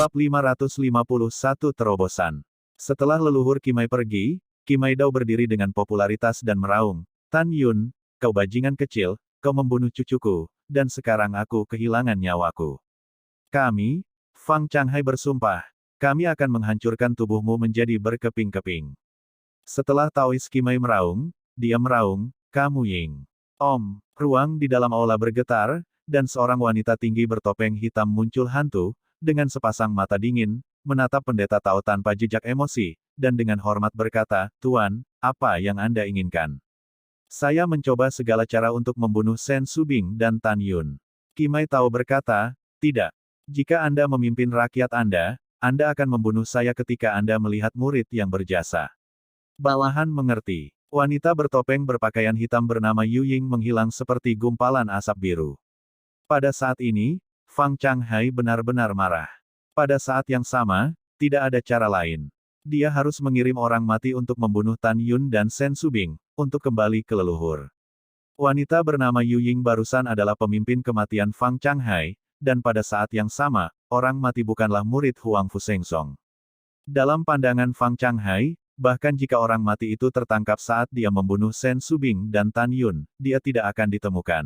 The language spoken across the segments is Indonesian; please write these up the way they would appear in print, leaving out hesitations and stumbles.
Bab 551 Terobosan. Setelah leluhur Kimai pergi, Kimai Dao berdiri dengan popularitas dan meraung, "Tan Yun, kau bajingan kecil, kau membunuh cucuku, dan sekarang aku kehilangan nyawaku. Kami, Fang Changhai bersumpah, kami akan menghancurkan tubuhmu menjadi berkeping-keping." Setelah Taois Kimai meraung, dia meraung, "Kamu Ying." Om, ruang di dalam aula bergetar, dan seorang wanita tinggi bertopeng hitam muncul hantu, dengan sepasang mata dingin, menatap pendeta Tao tanpa jejak emosi, dan dengan hormat berkata, "Tuan, apa yang Anda inginkan?" "Saya mencoba segala cara untuk membunuh Shen Subing dan Tan Yun." Kimai Tao berkata, "Tidak. Jika Anda memimpin rakyat Anda akan membunuh saya ketika Anda melihat murid yang berjasa." Bawahan mengerti. Wanita bertopeng berpakaian hitam bernama Yu Ying menghilang seperti gumpalan asap biru. Pada saat ini, Fang Changhai benar-benar marah. Pada saat yang sama, tidak ada cara lain. Dia harus mengirim orang mati untuk membunuh Tan Yun dan Shen Subing, untuk kembali ke leluhur. Wanita bernama Yu Ying barusan adalah pemimpin kematian Fang Changhai, dan pada saat yang sama, orang mati bukanlah murid Huang Fusengsong. Dalam pandangan Fang Changhai, bahkan jika orang mati itu tertangkap saat dia membunuh Shen Subing dan Tan Yun, dia tidak akan ditemukan.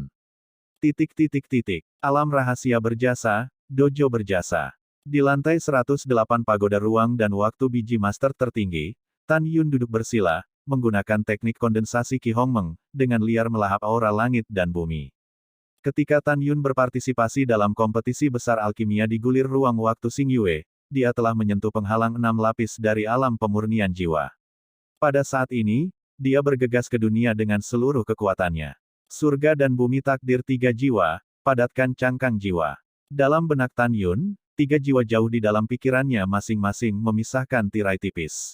Alam rahasia berjasa, dojo berjasa. Di lantai 108 pagoda ruang dan waktu biji master tertinggi, Tan Yun duduk bersila, menggunakan teknik kondensasi Qi Hongmeng, dengan liar melahap aura langit dan bumi. Ketika Tan Yun berpartisipasi dalam kompetisi besar alkimia di gulir ruang waktu Xingyue, dia telah menyentuh penghalang 6 lapis dari alam pemurnian jiwa. Pada saat ini, dia bergegas ke dunia dengan seluruh kekuatannya. Surga dan bumi takdir 3 jiwa, padatkan cangkang jiwa. Dalam benak Tan Yun, 3 jiwa jauh di dalam pikirannya masing-masing memisahkan tirai tipis.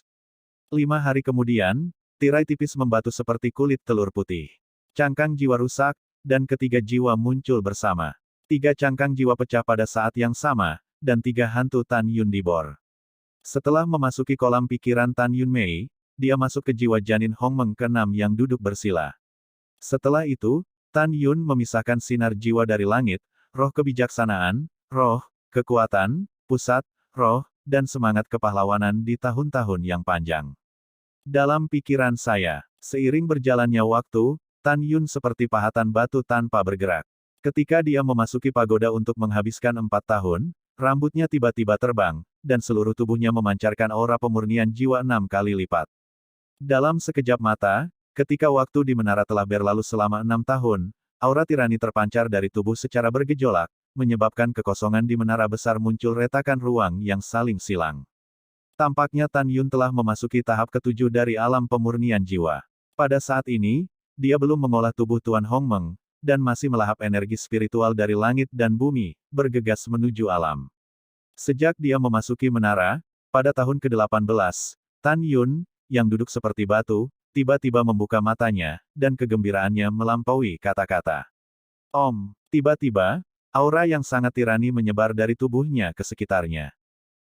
5 hari kemudian, tirai tipis membatu seperti kulit telur putih. Cangkang jiwa rusak, dan ketiga jiwa muncul bersama. 3 cangkang jiwa pecah pada saat yang sama, dan 3 hantu Tan Yun dibor. Setelah memasuki kolam pikiran Tan Yun Mei, dia masuk ke jiwa janin Hongmeng ke-6 yang duduk bersila. Setelah itu, Tan Yun memisahkan sinar jiwa dari langit, roh kebijaksanaan, roh, kekuatan, pusat, roh, dan semangat kepahlawanan di tahun-tahun yang panjang. Dalam pikiran saya, seiring berjalannya waktu, Tan Yun seperti pahatan batu tanpa bergerak. Ketika dia memasuki pagoda untuk menghabiskan 4 tahun, rambutnya tiba-tiba terbang, dan seluruh tubuhnya memancarkan aura pemurnian jiwa 6 kali lipat. Dalam sekejap mata, ketika waktu di menara telah berlalu selama 6 tahun, aura tirani terpancar dari tubuh secara bergejolak, menyebabkan kekosongan di menara besar muncul retakan ruang yang saling silang. Tampaknya Tan Yun telah memasuki tahap ke-7 dari alam pemurnian jiwa. Pada saat ini, dia belum mengolah tubuh Tuan Hongmeng, dan masih melahap energi spiritual dari langit dan bumi, bergegas menuju alam. Sejak dia memasuki menara, pada tahun ke-18, Tan Yun, yang duduk seperti batu, tiba-tiba membuka matanya, dan kegembiraannya melampaui kata-kata. Om, tiba-tiba, aura yang sangat tirani menyebar dari tubuhnya ke sekitarnya.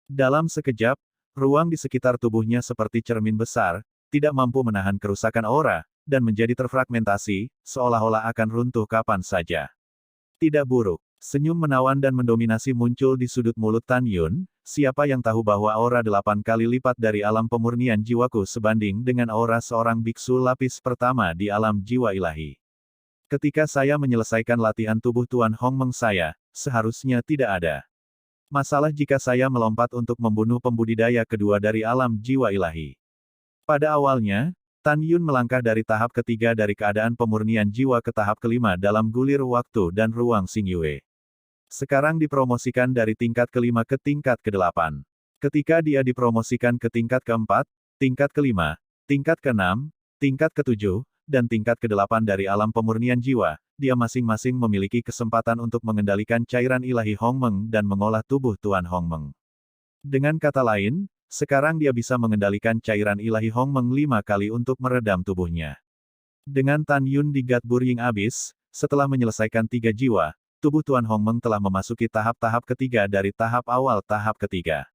Dalam sekejap, ruang di sekitar tubuhnya seperti cermin besar, tidak mampu menahan kerusakan aura, dan menjadi terfragmentasi, seolah-olah akan runtuh kapan saja. Tidak buruk. Senyum menawan dan mendominasi muncul di sudut mulut Tan Yun, siapa yang tahu bahwa aura 8 kali lipat dari alam pemurnian jiwaku sebanding dengan aura seorang biksu lapis pertama di alam jiwa ilahi. Ketika saya menyelesaikan latihan tubuh Tuan Hongmeng saya, seharusnya tidak ada masalah jika saya melompat untuk membunuh pembudidaya kedua dari alam jiwa ilahi. Pada awalnya, Tan Yun melangkah dari tahap ketiga dari keadaan pemurnian jiwa ke tahap kelima dalam gulir waktu dan ruang Xingyue. Sekarang dipromosikan dari tingkat kelima ke tingkat ke-8. Ketika dia dipromosikan ke tingkat ke-4, tingkat ke-5, tingkat ke-6, tingkat ke-7, dan tingkat ke-8 dari alam pemurnian jiwa, dia masing-masing memiliki kesempatan untuk mengendalikan cairan ilahi Hongmeng dan mengolah tubuh Tuan Hongmeng. Dengan kata lain, sekarang dia bisa mengendalikan cairan ilahi Hongmeng 5 kali untuk meredam tubuhnya. Dengan Tan Yun di Gatbur Ying Abyss, setelah menyelesaikan 3 jiwa, tubuh Tuan Hongmeng telah memasuki tahap-tahap ketiga dari tahap awal tahap ketiga.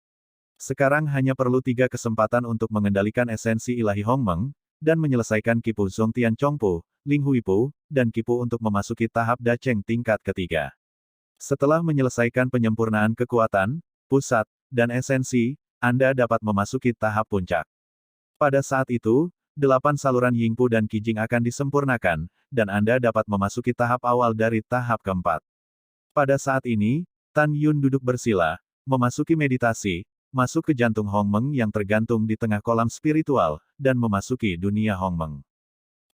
Sekarang hanya perlu 3 kesempatan untuk mengendalikan esensi ilahi Hongmeng, dan menyelesaikan Kipu Zongtian Chongpu, Ling Huipu, dan Kipu untuk memasuki tahap Dacheng tingkat ketiga. Setelah menyelesaikan penyempurnaan kekuatan, pusat, dan esensi, Anda dapat memasuki tahap puncak. Pada saat itu, 8 saluran Yingpu dan Qijing akan disempurnakan, dan Anda dapat memasuki tahap awal dari tahap keempat. Pada saat ini, Tan Yun duduk bersila, memasuki meditasi, masuk ke jantung Hongmeng yang tergantung di tengah kolam spiritual, dan memasuki dunia Hongmeng.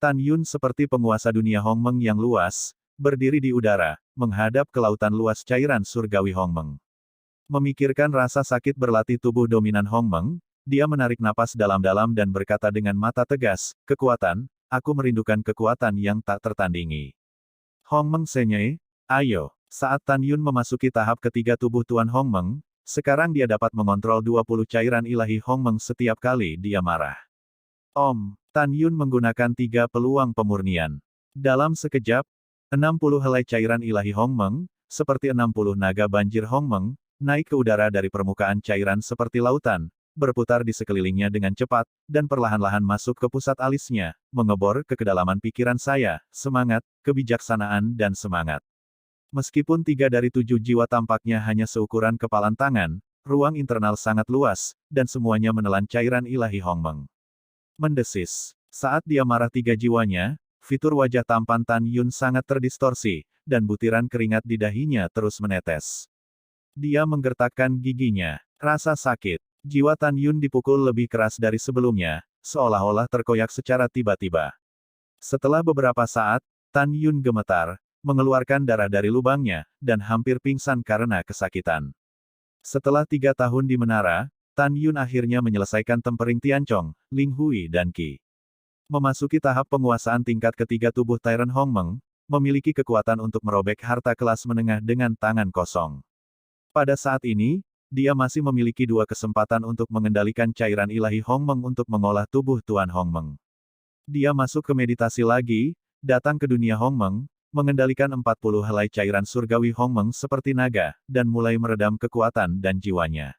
Tan Yun seperti penguasa dunia Hongmeng yang luas, berdiri di udara, menghadap ke lautan luas cairan surgawi Hongmeng. Memikirkan rasa sakit berlatih tubuh dominan Hongmeng, dia menarik napas dalam-dalam dan berkata dengan mata tegas, "Kekuatan, aku merindukan kekuatan yang tak tertandingi." Hongmeng Senye, ayo. Saat Tan Yun memasuki tahap ketiga tubuh Tuan Hongmeng, sekarang dia dapat mengontrol 20 cairan ilahi Hongmeng setiap kali dia marah. Tan Yun menggunakan 3 peluang pemurnian. Dalam sekejap, 60 helai cairan ilahi Hongmeng, seperti 60 naga banjir Hongmeng, naik ke udara dari permukaan cairan seperti lautan, berputar di sekelilingnya dengan cepat, dan perlahan-lahan masuk ke pusat alisnya, mengebor ke kedalaman pikiran saya, semangat, kebijaksanaan dan semangat. Meskipun 3 dari 7 jiwa tampaknya hanya seukuran kepalan tangan, ruang internal sangat luas, dan semuanya menelan cairan ilahi Hongmeng. Mendesis. Saat dia marah 3 jiwanya, fitur wajah tampan Tan Yun sangat terdistorsi, dan butiran keringat di dahinya terus menetes. Dia menggertakkan giginya. Rasa sakit. Jiwa Tan Yun dipukul lebih keras dari sebelumnya, seolah-olah terkoyak secara tiba-tiba. Setelah beberapa saat, Tan Yun gemetar, mengeluarkan darah dari lubangnya, dan hampir pingsan karena kesakitan. Setelah 3 tahun di menara, Tan Yun akhirnya menyelesaikan tempering Tiancong, Ling Hui dan Qi. Memasuki tahap penguasaan tingkat ketiga tubuh Tyrant Hongmeng, memiliki kekuatan untuk merobek harta kelas menengah dengan tangan kosong. Pada saat ini, dia masih memiliki 2 kesempatan untuk mengendalikan cairan ilahi Hongmeng untuk mengolah tubuh Tuan Hongmeng. Dia masuk ke meditasi lagi, datang ke dunia Hongmeng, mengendalikan 40 helai cairan surgawi Hongmeng seperti naga, dan mulai meredam kekuatan dan jiwanya.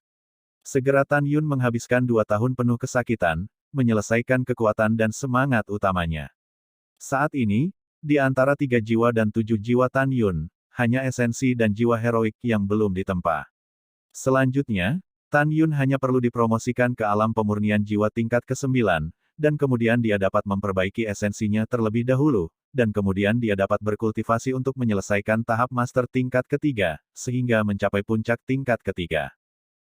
Segera Tan Yun menghabiskan 2 tahun penuh kesakitan, menyelesaikan kekuatan dan semangat utamanya. Saat ini, di antara 3 jiwa dan 7 jiwa Tan Yun, hanya esensi dan jiwa heroik yang belum ditempa. Selanjutnya, Tan Yun hanya perlu dipromosikan ke alam pemurnian jiwa tingkat ke-9, dan kemudian dia dapat memperbaiki esensinya terlebih dahulu, dan kemudian dia dapat berkultivasi untuk menyelesaikan tahap master tingkat ketiga, sehingga mencapai puncak tingkat ketiga.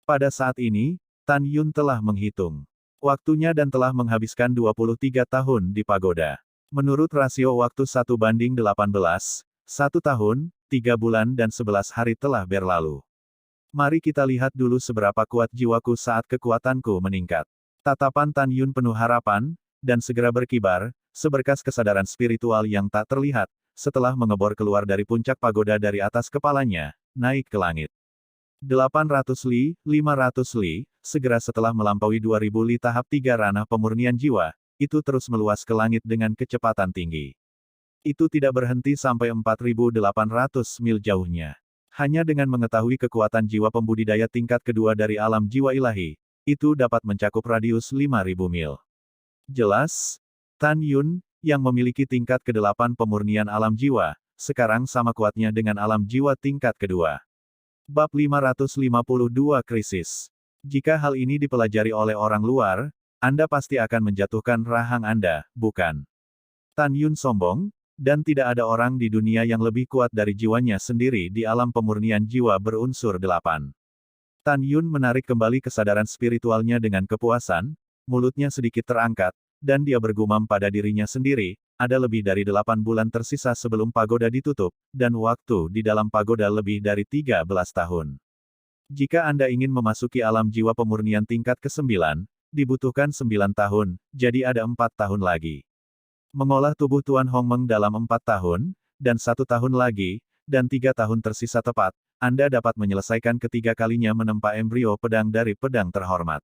Pada saat ini, Tan Yun telah menghitung waktunya dan telah menghabiskan 23 tahun di pagoda. Menurut rasio waktu 1:18, 1 tahun, 3 bulan dan 11 hari telah berlalu. Mari kita lihat dulu seberapa kuat jiwaku saat kekuatanku meningkat. Tatapan Tan Yun penuh harapan, dan segera berkibar, seberkas kesadaran spiritual yang tak terlihat, setelah mengebor keluar dari puncak pagoda dari atas kepalanya, naik ke langit. 800 li, 500 li, segera setelah melampaui 2000 li tahap 3 ranah pemurnian jiwa, itu terus meluas ke langit dengan kecepatan tinggi. Itu tidak berhenti sampai 4.800 mil jauhnya. Hanya dengan mengetahui kekuatan jiwa pembudidaya tingkat kedua dari alam jiwa ilahi, itu dapat mencakup radius 5.000 mil. Jelas, Tan Yun, yang memiliki tingkat ke-8 pemurnian alam jiwa, sekarang sama kuatnya dengan alam jiwa tingkat kedua. Bab 552 Krisis. Jika hal ini dipelajari oleh orang luar, Anda pasti akan menjatuhkan rahang Anda, bukan? Tan Yun sombong, dan tidak ada orang di dunia yang lebih kuat dari jiwanya sendiri di alam pemurnian jiwa berunsur 8. Tan Yun menarik kembali kesadaran spiritualnya dengan kepuasan, mulutnya sedikit terangkat, dan dia bergumam pada dirinya sendiri, ada lebih dari 8 bulan tersisa sebelum pagoda ditutup, dan waktu di dalam pagoda lebih dari 13 tahun. Jika Anda ingin memasuki alam jiwa pemurnian tingkat ke-9, dibutuhkan 9 tahun, jadi ada 4 tahun lagi. Mengolah tubuh Tuan Hongmeng dalam 4 tahun, dan 1 tahun lagi, dan 3 tahun tersisa tepat, Anda dapat menyelesaikan ketiga kalinya menempa embrio pedang dari pedang terhormat.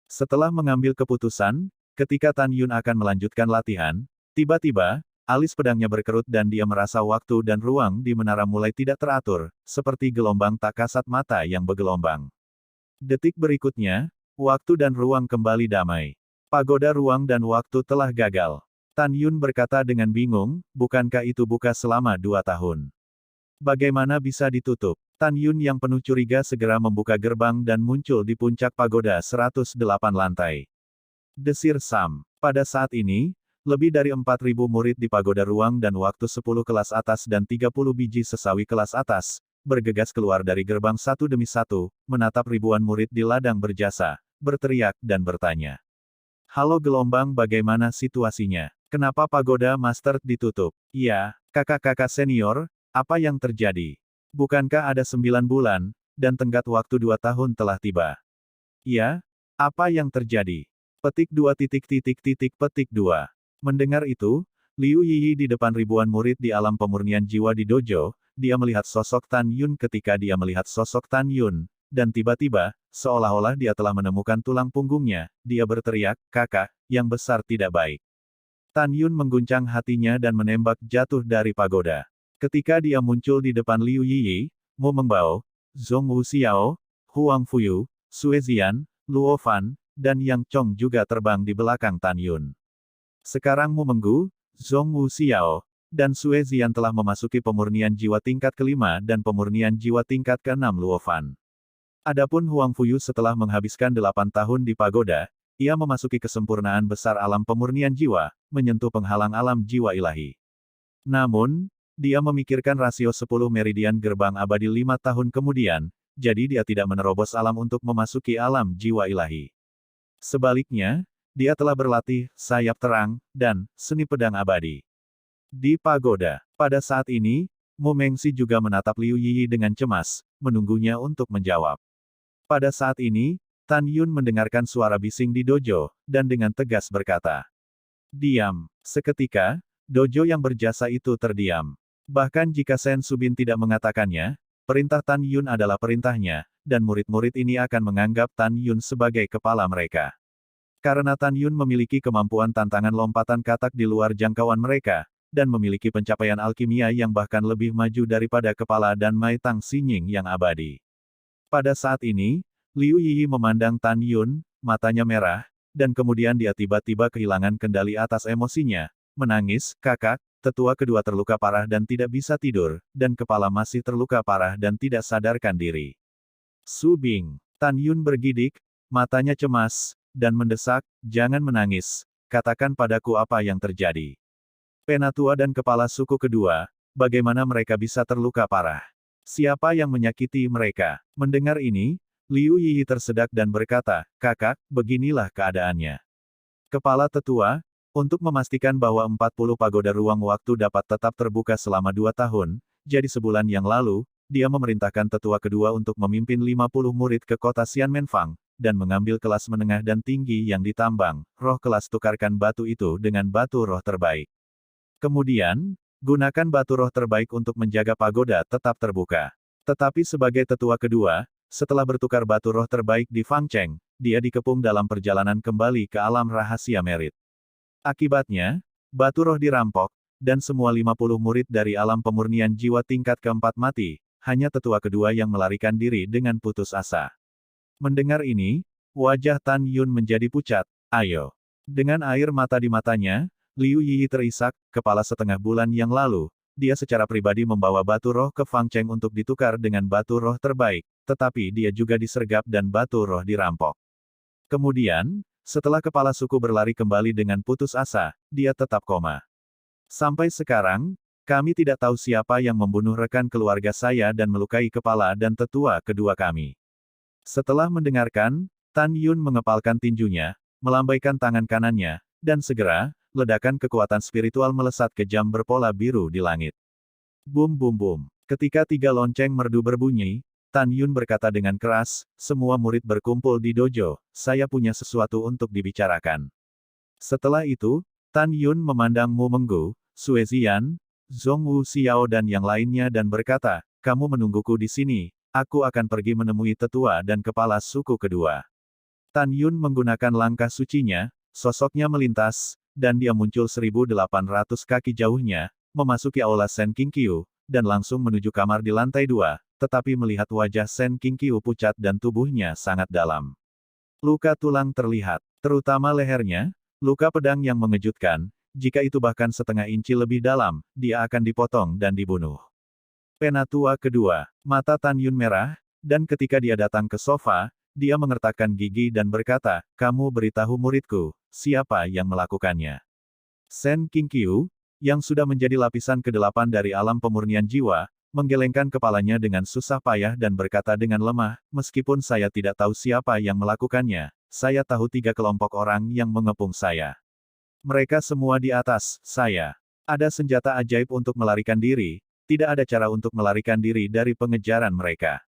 Setelah mengambil keputusan, ketika Tan Yun akan melanjutkan latihan, tiba-tiba, alis pedangnya berkerut dan dia merasa waktu dan ruang di menara mulai tidak teratur, seperti gelombang tak kasat mata yang bergelombang. Detik berikutnya, waktu dan ruang kembali damai. Pagoda ruang dan waktu telah gagal. Tan Yun berkata dengan bingung, bukankah itu buka selama 2 tahun? Bagaimana bisa ditutup? Tan Yun yang penuh curiga segera membuka gerbang dan muncul di puncak pagoda 108 lantai. Desir Sam. Pada saat ini, lebih dari 4.000 murid di pagoda ruang dan waktu 10 kelas atas dan 30 biji sesawi kelas atas, bergegas keluar dari gerbang satu demi satu, menatap ribuan murid di ladang berjasa, berteriak dan bertanya. Halo gelombang, bagaimana situasinya? Kenapa pagoda Master ditutup? Iya, kakak-kakak senior, apa yang terjadi? Bukankah ada 9 bulan, dan tenggat waktu 2 tahun telah tiba? Iya, apa yang terjadi? Petik 2. Mendengar itu, Liu Yiyi di depan ribuan murid di alam pemurnian jiwa di dojo, dia melihat sosok Tan Yun ketika dia melihat sosok Tan Yun, dan tiba-tiba, seolah-olah dia telah menemukan tulang punggungnya, dia berteriak, kakak, yang besar tidak baik. Tan Yun mengguncang hatinya dan menembak jatuh dari pagoda. Ketika dia muncul di depan Liu Yiyi, Mu Mengbao, Zhong Wuxiao, Huang Fuyu, Sue Zian, Luo Fan, dan Yang Chong juga terbang di belakang Tan Yun. Sekarang Mu Menggu, Zhong Wuxiao, dan Sue Zian telah memasuki pemurnian jiwa tingkat kelima dan pemurnian jiwa tingkat keenam Luo Fan. Adapun Huang Fuyu setelah menghabiskan 8 tahun di pagoda, ia memasuki kesempurnaan besar alam pemurnian jiwa, menyentuh penghalang alam jiwa ilahi. Namun, dia memikirkan rasio 10 meridian gerbang abadi 5 tahun kemudian, jadi dia tidak menerobos alam untuk memasuki alam jiwa ilahi. Sebaliknya, dia telah berlatih sayap terang dan seni pedang abadi. Di pagoda, pada saat ini, Mu Mengxi juga menatap Liu Yiyi dengan cemas, menunggunya untuk menjawab. Pada saat ini, Tan Yun mendengarkan suara bising di dojo, dan dengan tegas berkata, "Diam." Seketika, dojo yang berjasa itu terdiam. Bahkan jika Sen Subin tidak mengatakannya, perintah Tan Yun adalah perintahnya, dan murid-murid ini akan menganggap Tan Yun sebagai kepala mereka. Karena Tan Yun memiliki kemampuan tantangan lompatan katak di luar jangkauan mereka, dan memiliki pencapaian alkimia yang bahkan lebih maju daripada kepala dan Mai Tang Xinying yang abadi. Pada saat ini, Liu Yiyi memandang Tan Yun, matanya merah, dan kemudian dia tiba-tiba kehilangan kendali atas emosinya, menangis, kakak, tetua kedua terluka parah dan tidak bisa tidur, dan kepala masih terluka parah dan tidak sadarkan diri. Su Bing. Tan Yun bergidik, matanya cemas, dan mendesak, jangan menangis, katakan padaku apa yang terjadi. Penatua dan kepala suku kedua, bagaimana mereka bisa terluka parah? Siapa yang menyakiti mereka? Mendengar ini, Liu Yiyi tersedak dan berkata, kakak, beginilah keadaannya. Kepala tetua, untuk memastikan bahwa 40 pagoda ruang waktu dapat tetap terbuka selama 2 tahun, jadi sebulan yang lalu, dia memerintahkan tetua kedua untuk memimpin 50 murid ke kota Xianmenfang, dan mengambil kelas menengah dan tinggi yang ditambang, roh kelas tukarkan batu itu dengan batu roh terbaik. Kemudian, gunakan batu roh terbaik untuk menjaga pagoda tetap terbuka. Tetapi sebagai tetua kedua, setelah bertukar batu roh terbaik di Fangcheng, dia dikepung dalam perjalanan kembali ke alam rahasia merit. Akibatnya, batu roh dirampok, dan semua 50 murid dari alam pemurnian jiwa tingkat keempat mati, hanya tetua kedua yang melarikan diri dengan putus asa. Mendengar ini, wajah Tan Yun menjadi pucat, ayo. Dengan air mata di matanya, Liu Yiyi terisak, kepala setengah bulan yang lalu, dia secara pribadi membawa batu roh ke Fangcheng untuk ditukar dengan batu roh terbaik, tetapi dia juga disergap dan batu roh dirampok. Kemudian, setelah kepala suku berlari kembali dengan putus asa, dia tetap koma. Sampai sekarang, kami tidak tahu siapa yang membunuh rekan keluarga saya dan melukai kepala dan tetua kedua kami. Setelah mendengarkan, Tan Yun mengepalkan tinjunya, melambaikan tangan kanannya, dan segera, ledakan kekuatan spiritual melesat ke jam berpola biru di langit. Bum bum bum. Ketika 3 lonceng merdu berbunyi, Tan Yun berkata dengan keras, semua murid berkumpul di dojo, saya punya sesuatu untuk dibicarakan. Setelah itu, Tan Yun memandang Mu Menggu, Sue Zian, Zhong Wuxiao dan yang lainnya dan berkata, kamu menungguku di sini, aku akan pergi menemui tetua dan kepala suku kedua. Tan Yun menggunakan langkah sucinya, sosoknya melintas, dan dia muncul 1.800 kaki jauhnya, memasuki aula Sen Qingqiu, dan langsung menuju kamar di lantai 2, tetapi melihat wajah Sen Qingqiu pucat dan tubuhnya sangat dalam. Luka tulang terlihat, terutama lehernya, luka pedang yang mengejutkan, jika itu bahkan setengah inci lebih dalam, dia akan dipotong dan dibunuh. Penatua kedua. Mata Tan Yun merah, dan ketika dia datang ke sofa, dia mengertakkan gigi dan berkata, kamu beritahu muridku, siapa yang melakukannya. Sen Qingqiu, yang sudah menjadi lapisan ke-8 dari alam pemurnian jiwa, menggelengkan kepalanya dengan susah payah dan berkata dengan lemah, meskipun saya tidak tahu siapa yang melakukannya, saya tahu 3 kelompok orang yang mengepung saya. Mereka semua di atas saya. Ada senjata ajaib untuk melarikan diri, tidak ada cara untuk melarikan diri dari pengejaran mereka.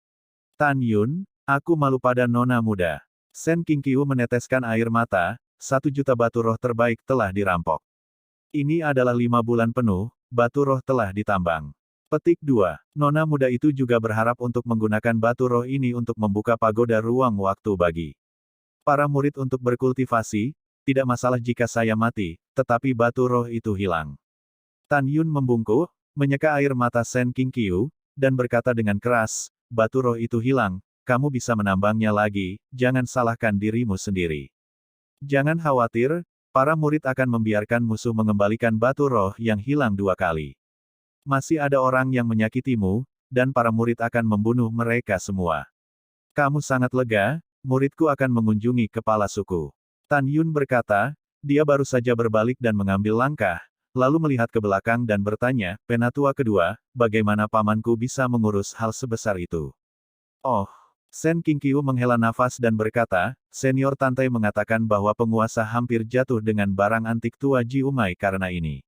Tan Yun, aku malu pada nona muda. Sen Qingqiu meneteskan air mata, 1 juta batu roh terbaik telah dirampok. Ini adalah 5 bulan penuh, batu roh telah ditambang. Petik 2. Nona muda itu juga berharap untuk menggunakan batu roh ini untuk membuka pagoda ruang waktu bagi para murid untuk berkultivasi, tidak masalah jika saya mati, tetapi batu roh itu hilang. Tan Yun membungkuk, menyeka air mata Sen Qingqiu, dan berkata dengan keras, batu roh itu hilang, kamu bisa menambangnya lagi, jangan salahkan dirimu sendiri. Jangan khawatir, para murid akan membiarkan musuh mengembalikan batu roh yang hilang 2 kali. Masih ada orang yang menyakitimu, dan para murid akan membunuh mereka semua. Kamu sangat lega, muridku akan mengunjungi kepala suku. Tan Yun berkata, dia baru saja berbalik dan mengambil langkah, lalu melihat ke belakang dan bertanya, penatua kedua, bagaimana pamanku bisa mengurus hal sebesar itu? Oh, Sen Qingqiu menghela nafas dan berkata, senior Tantai mengatakan bahwa penguasa hampir jatuh dengan barang antik tua Ji Umai karena ini.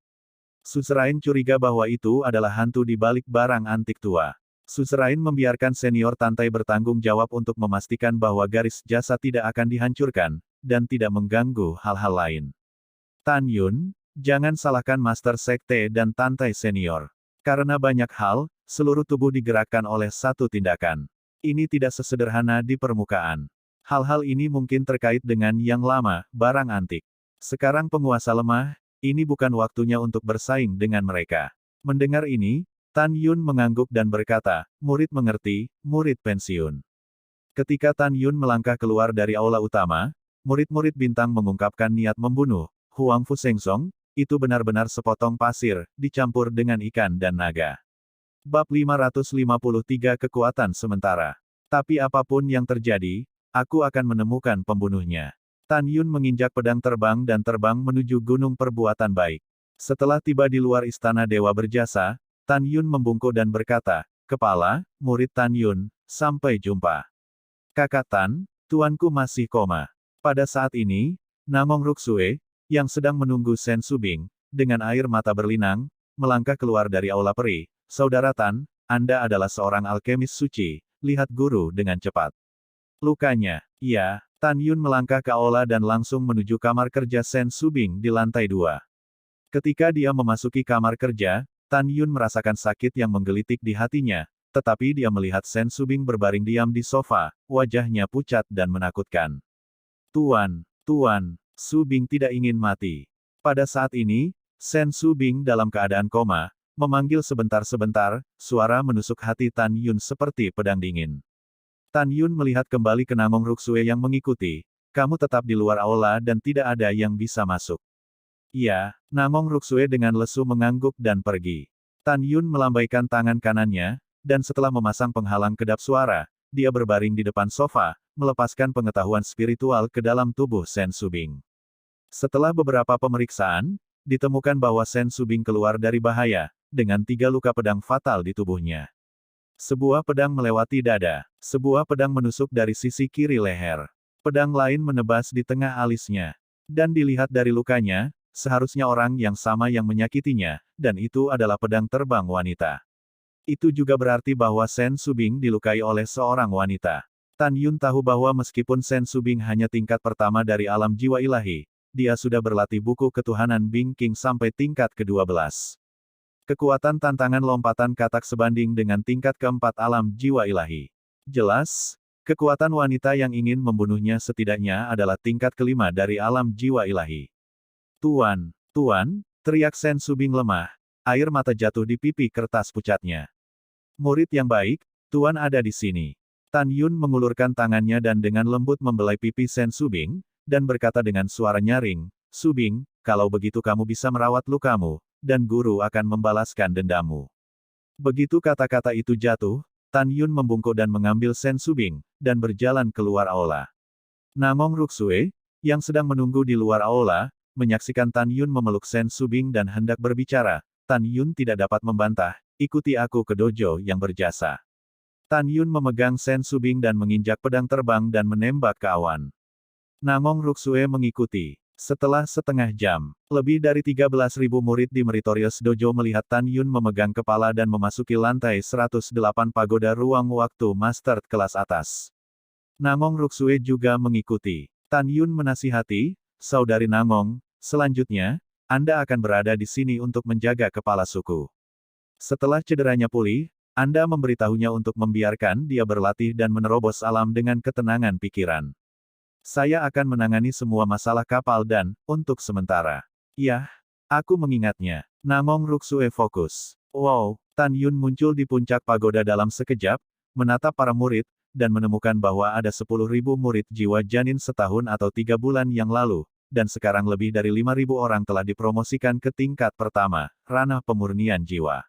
Suzerain curiga bahwa itu adalah hantu di balik barang antik tua. Suzerain membiarkan senior Tantai bertanggung jawab untuk memastikan bahwa garis jasa tidak akan dihancurkan, dan tidak mengganggu hal-hal lain. Tan Yun, jangan salahkan Master Sekte dan Tantai Senior. Karena banyak hal, seluruh tubuh digerakkan oleh satu tindakan. Ini tidak sesederhana di permukaan. Hal-hal ini mungkin terkait dengan yang lama, barang antik. Sekarang penguasa lemah, ini bukan waktunya untuk bersaing dengan mereka. Mendengar ini, Tan Yun mengangguk dan berkata, murid mengerti, murid pensiun. Ketika Tan Yun melangkah keluar dari aula utama, murid-murid bintang mengungkapkan niat membunuh Huang Fu Sengsong, itu benar-benar sepotong pasir, dicampur dengan ikan dan naga. Bab 553 Kekuatan Sementara. Tapi apapun yang terjadi, aku akan menemukan pembunuhnya. Tan Yun menginjak pedang terbang dan terbang menuju Gunung Perbuatan Baik. Setelah tiba di luar Istana Dewa Berjasa, Tan Yun membungkuk dan berkata, kepala, murid Tan Yun, sampai jumpa. Kakak Tan, tuanku masih koma. Pada saat ini, Namong Ruksue, yang sedang menunggu Sen Subing, dengan air mata berlinang, melangkah keluar dari aula peri. Saudara Tan, Anda adalah seorang alkemis suci, lihat guru dengan cepat. Lukanya, iya, Tan Yun melangkah ke aula dan langsung menuju kamar kerja Sen Subing di lantai 2. Ketika dia memasuki kamar kerja, Tan Yun merasakan sakit yang menggelitik di hatinya, tetapi dia melihat Sen Subing berbaring diam di sofa, wajahnya pucat dan menakutkan. Tuan, Subing tidak ingin mati. Pada saat ini, Sen Subing dalam keadaan koma, memanggil sebentar-sebentar, suara menusuk hati Tan Yun seperti pedang dingin. Tan Yun melihat kembali ke Namong Ruksue yang mengikuti, kamu tetap di luar aula dan tidak ada yang bisa masuk. Iya, Namong Ruksue dengan lesu mengangguk dan pergi. Tan Yun melambaikan tangan kanannya, dan setelah memasang penghalang kedap suara, dia berbaring di depan sofa, melepaskan pengetahuan spiritual ke dalam tubuh Sen Subing. Setelah beberapa pemeriksaan, ditemukan bahwa Sen Subing keluar dari bahaya, dengan 3 luka pedang fatal di tubuhnya. Sebuah pedang melewati dada, sebuah pedang menusuk dari sisi kiri leher. Pedang lain menebas di tengah alisnya. Dan dilihat dari lukanya, seharusnya orang yang sama yang menyakitinya, dan itu adalah pedang terbang wanita. Itu juga berarti bahwa Sen Subing dilukai oleh seorang wanita. Tan Yun tahu bahwa meskipun Sen Subing hanya tingkat pertama dari alam jiwa ilahi, dia sudah berlatih buku ketuhanan Bing King sampai tingkat ke-12. Kekuatan tantangan lompatan katak sebanding dengan tingkat keempat alam jiwa ilahi. Jelas, kekuatan wanita yang ingin membunuhnya setidaknya adalah tingkat kelima dari alam jiwa ilahi. Tuan, teriak Sen Subing lemah, air mata jatuh di pipi kertas pucatnya. Murid yang baik, Tuan ada di sini. Tan Yun mengulurkan tangannya dan dengan lembut membelai pipi Sen Subing, dan berkata dengan suara nyaring, Subing, kalau begitu kamu bisa merawat lukamu, dan guru akan membalaskan dendammu. Begitu kata-kata itu jatuh, Tan Yun membungkuk dan mengambil Sen Subing, dan berjalan keluar aula. Namong Ruksue, yang sedang menunggu di luar aula, menyaksikan Tan Yun memeluk Sen Subing dan hendak berbicara. Tan Yun tidak dapat membantah, ikuti aku ke dojo yang berjasa. Tan Yun memegang Sen Subing dan menginjak pedang terbang dan menembak ke awan. Namong Ruksue mengikuti. Setelah setengah jam, lebih dari 13.000 murid di Meritorious Dojo melihat Tan Yun memegang kepala dan memasuki lantai 108 pagoda ruang waktu master kelas atas. Namong Ruksue juga mengikuti. Tan Yun menasihati, Saudari Namong, selanjutnya, Anda akan berada di sini untuk menjaga kepala suku. Setelah cederanya pulih, Anda memberitahunya untuk membiarkan dia berlatih dan menerobos alam dengan ketenangan pikiran. Saya akan menangani semua masalah kapal dan, untuk sementara. Yah, aku mengingatnya. Namong Ruksue fokus. Wow, Tan Yun muncul di puncak pagoda dalam sekejap, menatap para murid, dan menemukan bahwa ada 10.000 murid jiwa janin setahun atau 3 bulan yang lalu, dan sekarang lebih dari 5.000 orang telah dipromosikan ke tingkat pertama, ranah pemurnian jiwa.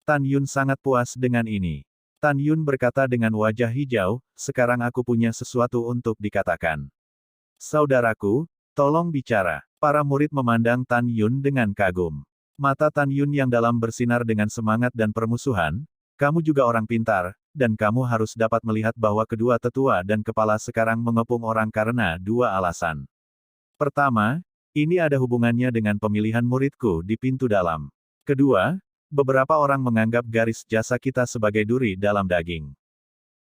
Tan Yun sangat puas dengan ini. Tan Yun berkata dengan wajah hijau, sekarang aku punya sesuatu untuk dikatakan. Saudaraku, tolong bicara. Para murid memandang Tan Yun dengan kagum. Mata Tan Yun yang dalam bersinar dengan semangat dan permusuhan, kamu juga orang pintar, dan kamu harus dapat melihat bahwa kedua tetua dan kepala sekarang mengepung orang karena 2 alasan. Pertama, ini ada hubungannya dengan pemilihan muridku di pintu dalam. Kedua, beberapa orang menganggap garis jasa kita sebagai duri dalam daging.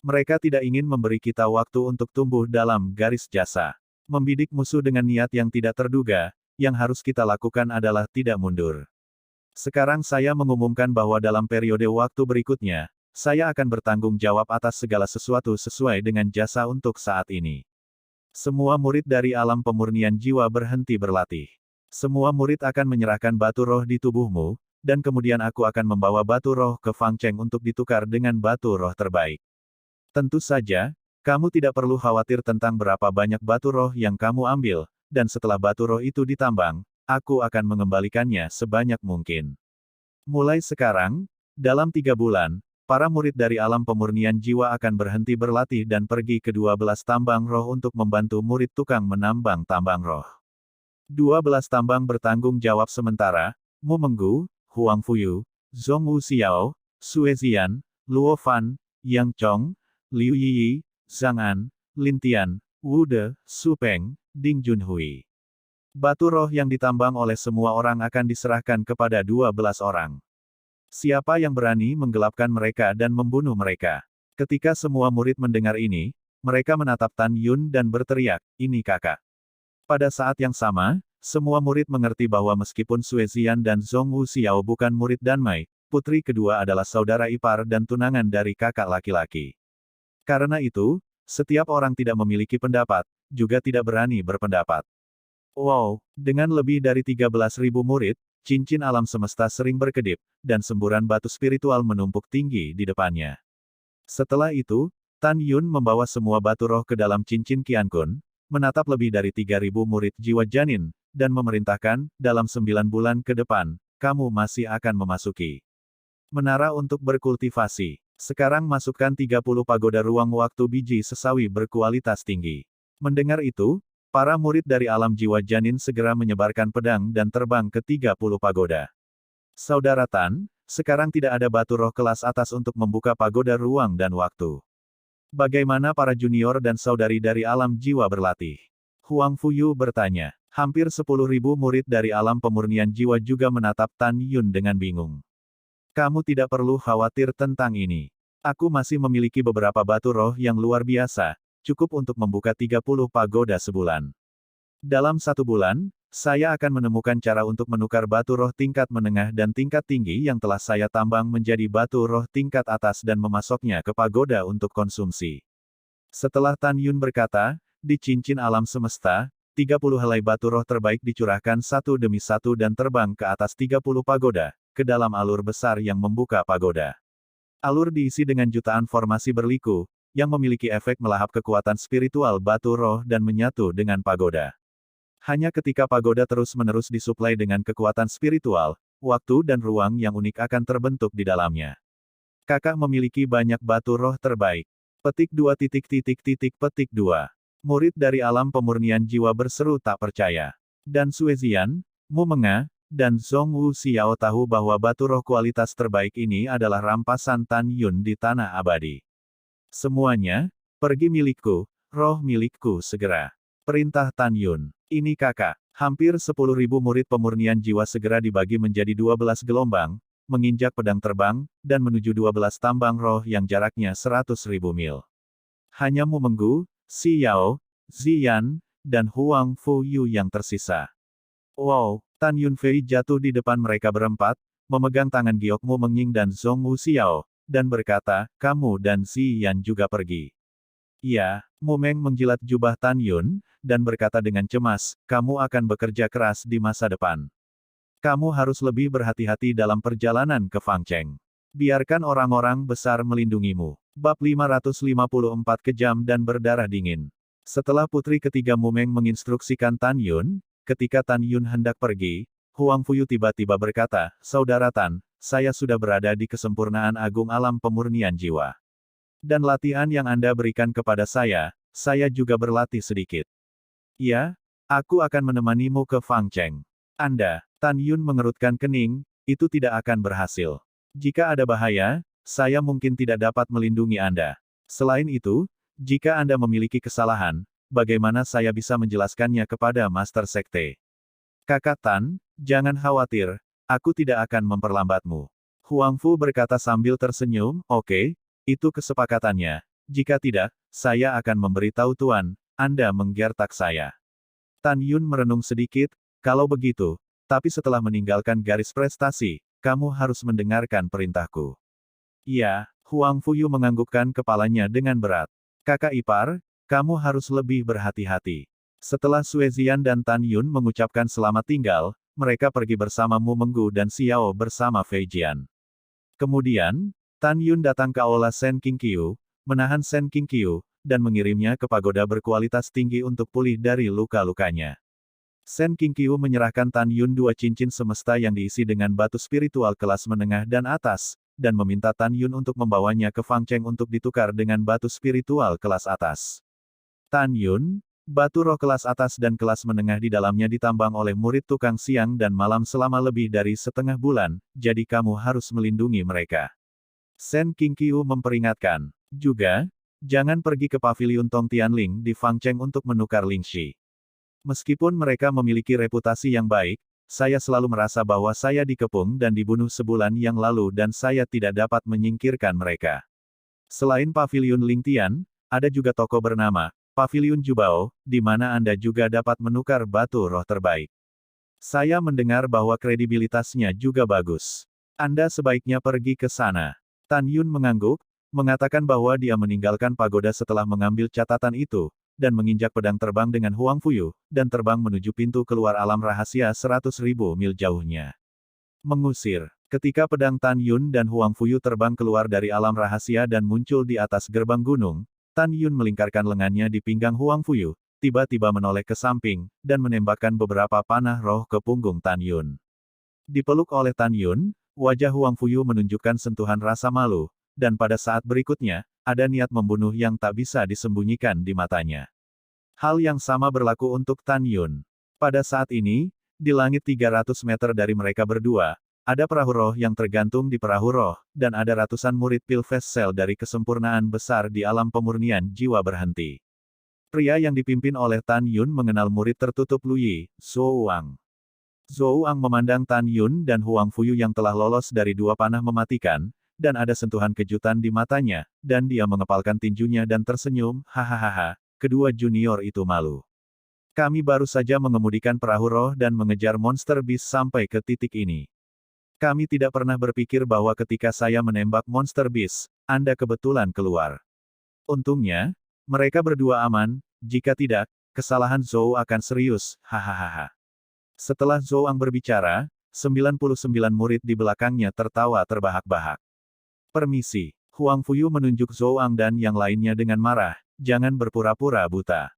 Mereka tidak ingin memberi kita waktu untuk tumbuh dalam garis jasa. Membidik musuh dengan niat yang tidak terduga, yang harus kita lakukan adalah tidak mundur. Sekarang saya mengumumkan bahwa dalam periode waktu berikutnya, saya akan bertanggung jawab atas segala sesuatu sesuai dengan jasa untuk saat ini. Semua murid dari alam pemurnian jiwa berhenti berlatih. Semua murid akan menyerahkan batu roh di tubuhmu, dan kemudian aku akan membawa batu roh ke Fang Cheng untuk ditukar dengan batu roh terbaik. Tentu saja, kamu tidak perlu khawatir tentang berapa banyak batu roh yang kamu ambil, dan setelah batu roh itu ditambang, aku akan mengembalikannya sebanyak mungkin. Mulai sekarang, dalam 3 bulan, para murid dari alam pemurnian jiwa akan berhenti berlatih dan pergi ke 12 tambang roh untuk membantu murid tukang menambang tambang roh. 12 tambang bertanggung jawab sementara, Mu Menggu, Huang Fuyu, Zhong Wuxiao, Sue Zian, Luo Fan, Yang Chong, Liu Yiyi, Zhang An, Lin Tian, Wu De, Su Peng, Ding Junhui. Batu roh yang ditambang oleh semua orang akan diserahkan kepada 12 orang. Siapa yang berani menggelapkan mereka dan membunuh mereka? Ketika semua murid mendengar ini, mereka menatap Tan Yun dan berteriak, ini kakak. Pada saat yang sama, semua murid mengerti bahwa meskipun Sue Zian dan Zhong Wuxiao bukan murid Danmai, putri kedua adalah saudara ipar dan tunangan dari kakak laki-laki. Karena itu, setiap orang tidak memiliki pendapat, juga tidak berani berpendapat. Wow, dengan lebih dari 13.000 murid, cincin alam semesta sering berkedip, dan semburan batu spiritual menumpuk tinggi di depannya. Setelah itu, Tan Yun membawa semua batu roh ke dalam cincin Qiankun, menatap lebih dari 3.000 murid jiwa janin, dan memerintahkan, dalam 9 bulan ke depan, kamu masih akan memasuki menara untuk berkultivasi. Sekarang masukkan 30 pagoda ruang waktu biji sesawi berkualitas tinggi. Mendengar itu, para murid dari alam jiwa janin segera menyebarkan pedang dan terbang ke 30 pagoda. Saudara Tan, sekarang tidak ada batu roh kelas atas untuk membuka pagoda ruang dan waktu. Bagaimana para junior dan saudari dari alam jiwa berlatih? Huang Fuyu bertanya. Hampir 10.000 murid dari alam pemurnian jiwa juga menatap Tan Yun dengan bingung. Kamu tidak perlu khawatir tentang ini. Aku masih memiliki beberapa batu roh yang luar biasa, cukup untuk membuka 30 pagoda sebulan. Dalam 1 bulan, saya akan menemukan cara untuk menukar batu roh tingkat menengah dan tingkat tinggi yang telah saya tambang menjadi batu roh tingkat atas dan memasoknya ke pagoda untuk konsumsi. Setelah Tan Yun berkata, di cincin alam semesta, 30 helai batu roh terbaik dicurahkan satu demi satu dan terbang ke atas 30 pagoda, ke dalam alur besar yang membuka pagoda. Alur diisi dengan jutaan formasi berliku, yang memiliki efek melahap kekuatan spiritual batu roh dan menyatu dengan pagoda. Hanya ketika pagoda terus-menerus disuplai dengan kekuatan spiritual, waktu dan ruang yang unik akan terbentuk di dalamnya. Kakak memiliki banyak batu roh terbaik. Petik 2 titik titik titik petik 2. Murid dari alam pemurnian jiwa berseru tak percaya. Dan Suezian, Mu Menga, dan Zhong Wu Xiao tahu bahwa batu roh kualitas terbaik ini adalah rampasan Tan Yun di tanah abadi. Semuanya, pergi milikku, roh milikku segera. Perintah Tan Yun. Ini kakak. Hampir 10.000 murid pemurnian jiwa segera dibagi menjadi 12 gelombang, menginjak pedang terbang, dan menuju 12 tambang roh yang jaraknya 100.000 mil. Hanya Mu Menggu, Xiao, Ziyan, dan Huang Fuyu yang tersisa. Wow, Tan Yunfei jatuh di depan mereka berempat, memegang tangan Giok Mu Mengying dan Zhong Wu Xiao, dan berkata, kamu dan Ziyan juga pergi. Iya, Mu Meng menjilat jubah Tan Yun, dan berkata dengan cemas, kamu akan bekerja keras di masa depan. Kamu harus lebih berhati-hati dalam perjalanan ke Fangcheng. Biarkan orang-orang besar melindungimu. Bab 554 Kejam dan Berdarah Dingin. Setelah putri ketiga Mu Meng menginstruksikan Tan Yun, ketika Tan Yun hendak pergi, Huang Fuyu tiba-tiba berkata, Saudara Tan, saya sudah berada di kesempurnaan agung alam pemurnian jiwa. Dan latihan yang Anda berikan kepada saya juga berlatih sedikit. Ya, aku akan menemanimu ke Fangcheng. Anda, Tan Yun mengerutkan kening, itu tidak akan berhasil. Jika ada bahaya, saya mungkin tidak dapat melindungi Anda. Selain itu, jika Anda memiliki kesalahan, bagaimana saya bisa menjelaskannya kepada Master Sekte? Kakak Tan, jangan khawatir, aku tidak akan memperlambatmu. Huang Fu berkata sambil tersenyum, oke, itu kesepakatannya. Jika tidak, saya akan memberitahu Tuan, Anda menggertak saya. Tan Yun merenung sedikit, kalau begitu, tapi setelah meninggalkan garis prestasi, kamu harus mendengarkan perintahku. Iya, Huang Fuyu menganggukkan kepalanya dengan berat. Kakak ipar, kamu harus lebih berhati-hati. Setelah Suezian dan Tan Yun mengucapkan selamat tinggal, mereka pergi bersama Mu Menggu dan Xiao bersama Fei Jian. Kemudian, Tan Yun datang ke aula Sen Qingqiu, menahan Sen Qingqiu, dan mengirimnya ke pagoda berkualitas tinggi untuk pulih dari luka-lukanya. Sen Qingqiu menyerahkan Tan Yun 2 cincin semesta yang diisi dengan batu spiritual kelas menengah dan atas, dan meminta Tan Yun untuk membawanya ke Fangcheng untuk ditukar dengan batu spiritual kelas atas. Tan Yun, batu roh kelas atas dan kelas menengah di dalamnya ditambang oleh murid tukang siang dan malam selama lebih dari setengah bulan, jadi kamu harus melindungi mereka. Sen Qingqiu memperingatkan. Juga, jangan pergi ke paviliun Tong Tianling di Fangcheng untuk menukar Lingxi. Meskipun mereka memiliki reputasi yang baik, saya selalu merasa bahwa saya dikepung dan dibunuh sebulan yang lalu dan saya tidak dapat menyingkirkan mereka. Selain paviliun Lingtian, ada juga toko bernama Paviliun Jubao, di mana Anda juga dapat menukar batu roh terbaik. Saya mendengar bahwa kredibilitasnya juga bagus. Anda sebaiknya pergi ke sana. Tan Yun mengangguk, mengatakan bahwa dia meninggalkan pagoda setelah mengambil catatan itu, dan menginjak pedang terbang dengan Huang Fuyu, dan terbang menuju pintu keluar alam rahasia 100.000 mil jauhnya. Mengusir. Ketika pedang Tan Yun dan Huang Fuyu terbang keluar dari alam rahasia dan muncul di atas gerbang gunung, Tan Yun melingkarkan lengannya di pinggang Huang Fuyu, tiba-tiba menoleh ke samping, dan menembakkan beberapa panah roh ke punggung Tan Yun. Dipeluk oleh Tan Yun, wajah Huang Fuyu menunjukkan sentuhan rasa malu, dan pada saat berikutnya, ada niat membunuh yang tak bisa disembunyikan di matanya. Hal yang sama berlaku untuk Tan Yun. Pada saat ini, di langit 300 meter dari mereka berdua, ada perahu roh yang tergantung di perahu roh, dan ada ratusan murid Pilves Cell dari kesempurnaan besar di alam pemurnian jiwa berhenti. Pria yang dipimpin oleh Tan Yun mengenal murid tertutup Lu Yi, Zhou Wang. Zhou Wang memandang Tan Yun dan Huang Fuyu yang telah lolos dari 2 panah mematikan, dan ada sentuhan kejutan di matanya, dan dia mengepalkan tinjunya dan tersenyum, hahaha, kedua junior itu malu. Kami baru saja mengemudikan perahu roh dan mengejar monster beast sampai ke titik ini. Kami tidak pernah berpikir bahwa ketika saya menembak monster beast, Anda kebetulan keluar. Untungnya, mereka berdua aman, jika tidak, kesalahan Zhou akan serius, hahaha. Setelah Zhou Ang berbicara, 99 murid di belakangnya tertawa terbahak-bahak. Permisi, Huang Fuyu menunjuk Zhou Ang dan yang lainnya dengan marah, jangan berpura-pura buta.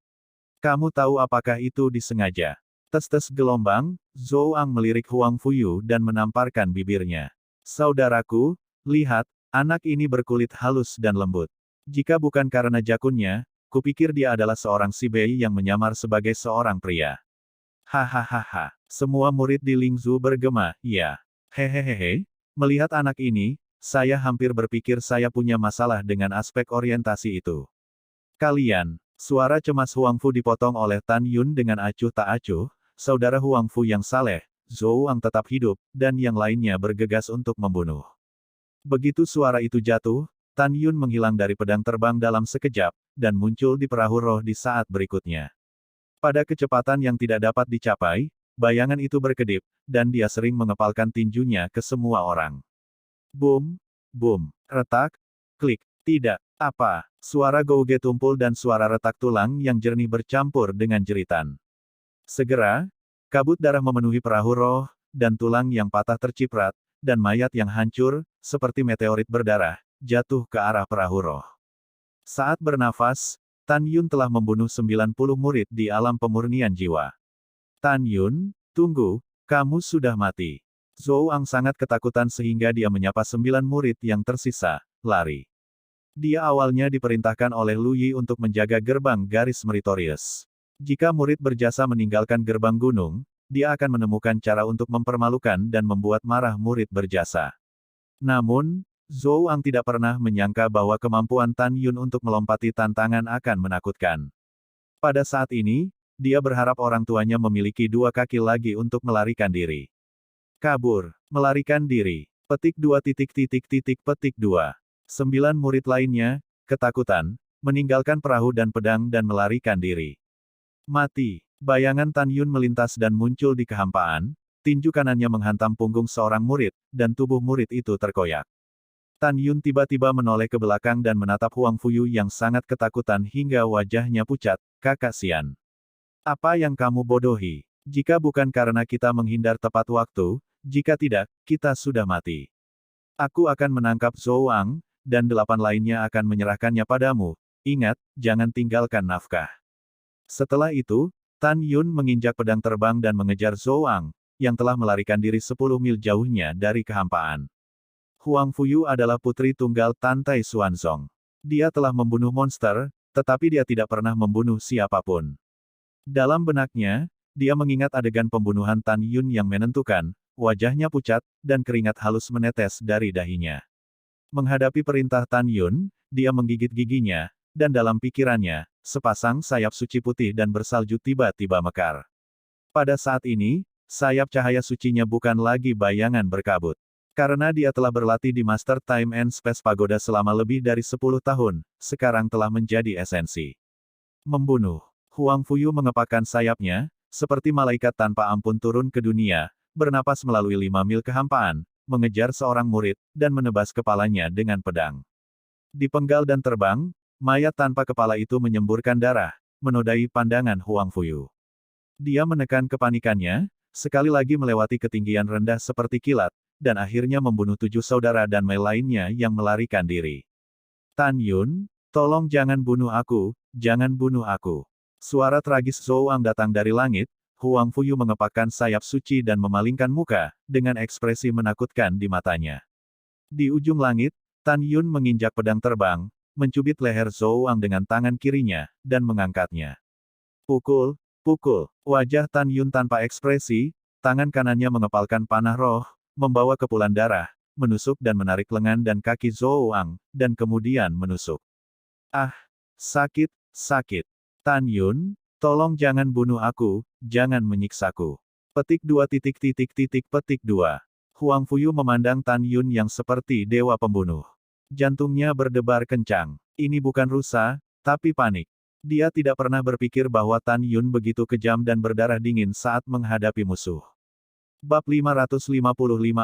Kamu tahu apakah itu disengaja? Tes-tes gelombang, Zhou Ang melirik Huang Fuyu dan menamparkan bibirnya. Saudaraku, lihat, Anak ini berkulit halus dan lembut. Jika bukan karena jakunnya, kupikir dia adalah seorang Sibei yang menyamar sebagai seorang pria. Hahaha. Semua murid di Lingzhu bergema, ya. Hehehehe. Melihat anak ini, saya hampir berpikir saya punya masalah dengan aspek orientasi itu. Kalian, suara cemas Huangfu dipotong oleh Tan Yun dengan acuh tak acuh, saudara Huangfu yang saleh, Zhou Ang tetap hidup, dan yang lainnya bergegas untuk membunuh. Begitu suara itu jatuh, Tan Yun menghilang dari pedang terbang dalam sekejap, dan muncul di perahu roh di saat berikutnya. Pada kecepatan yang tidak dapat dicapai, bayangan itu berkedip, dan dia sering mengepalkan tinjunya ke semua orang. Boom, boom, retak, klik, tidak, apa, suara gouge tumpul dan suara retak tulang yang jernih bercampur dengan jeritan. Segera, kabut darah memenuhi perahu roh, dan tulang yang patah terciprat, dan mayat yang hancur, seperti meteorit berdarah, jatuh ke arah perahu roh. Saat bernafas, Tan Yun telah membunuh 90 murid di alam pemurnian jiwa. Tan Yun, tunggu, kamu sudah mati. Zhou Ang sangat ketakutan sehingga dia menyapa 9 murid yang tersisa, lari. Dia awalnya diperintahkan oleh Lu Yi untuk menjaga gerbang garis meritorius. Jika murid berjasa meninggalkan gerbang gunung, dia akan menemukan cara untuk mempermalukan dan membuat marah murid berjasa. Namun, Zhou Ang tidak pernah menyangka bahwa kemampuan Tan Yun untuk melompati tantangan akan menakutkan. Pada saat ini, dia berharap orang tuanya memiliki 2 kaki lagi untuk melarikan diri. Kabur, melarikan diri. Petik 2 petik 2. 9 murid lainnya, ketakutan, meninggalkan perahu dan pedang dan melarikan diri. Mati. Bayangan Tan Yun melintas dan muncul di kehampaan, tinju kanannya menghantam punggung seorang murid, dan tubuh murid itu terkoyak. Tan Yun tiba-tiba menoleh ke belakang dan menatap Huang Fuyu yang sangat ketakutan hingga wajahnya pucat, "Kakak Xian. Apa yang kamu bodohi? Jika bukan karena kita menghindar tepat waktu, jika tidak, kita sudah mati. Aku akan menangkap Zhou Ang, dan 8 lainnya akan menyerahkannya padamu. Ingat, jangan tinggalkan nafkah." Setelah itu, Tan Yun menginjak pedang terbang dan mengejar Zhou Ang, yang telah melarikan diri 10 mil jauhnya dari kehampaan. Huang Fuyu adalah putri tunggal Tantai Xuanzong. Dia telah membunuh monster, tetapi dia tidak pernah membunuh siapapun. Dalam benaknya, dia mengingat adegan pembunuhan Tan Yun yang menentukan, wajahnya pucat, dan keringat halus menetes dari dahinya. Menghadapi perintah Tan Yun, dia menggigit giginya, dan dalam pikirannya, sepasang sayap suci putih dan bersalju tiba-tiba mekar. Pada saat ini, sayap cahaya sucinya bukan lagi bayangan berkabut. Karena dia telah berlatih di Master Time and Space Pagoda selama lebih dari 10 tahun, sekarang telah menjadi esensi. Membunuh. Huang Fuyu mengepakkan sayapnya, seperti malaikat tanpa ampun turun ke dunia, bernapas melalui 5 mil kehampaan, mengejar seorang murid, dan menebas kepalanya dengan pedang. Dipenggal dan terbang, mayat tanpa kepala itu menyemburkan darah, menodai pandangan Huang Fuyu. Dia menekan kepanikannya, sekali lagi melewati ketinggian rendah seperti kilat, dan akhirnya membunuh 7 saudara dan Mei lainnya yang melarikan diri. Tan Yun, tolong jangan bunuh aku, jangan bunuh aku. Suara tragis Zhou Ang datang dari langit, Huang Fuyu mengepakkan sayap suci dan memalingkan muka, dengan ekspresi menakutkan di matanya. Di ujung langit, Tan Yun menginjak pedang terbang, mencubit leher Zhou Ang dengan tangan kirinya, dan mengangkatnya. Pukul, pukul, wajah Tan Yun tanpa ekspresi, tangan kanannya mengepalkan panah roh, membawa kepulan darah, menusuk dan menarik lengan dan kaki Zhou Ang, dan kemudian menusuk. Ah, sakit, sakit. Tan Yun, tolong jangan bunuh aku, jangan menyiksaku. Petik 2 petik 2. Huang Fuyu memandang Tan Yun yang seperti dewa pembunuh. Jantungnya berdebar kencang. Ini bukan rusa, tapi panik. Dia tidak pernah berpikir bahwa Tan Yun begitu kejam dan berdarah dingin saat menghadapi musuh. Bab 555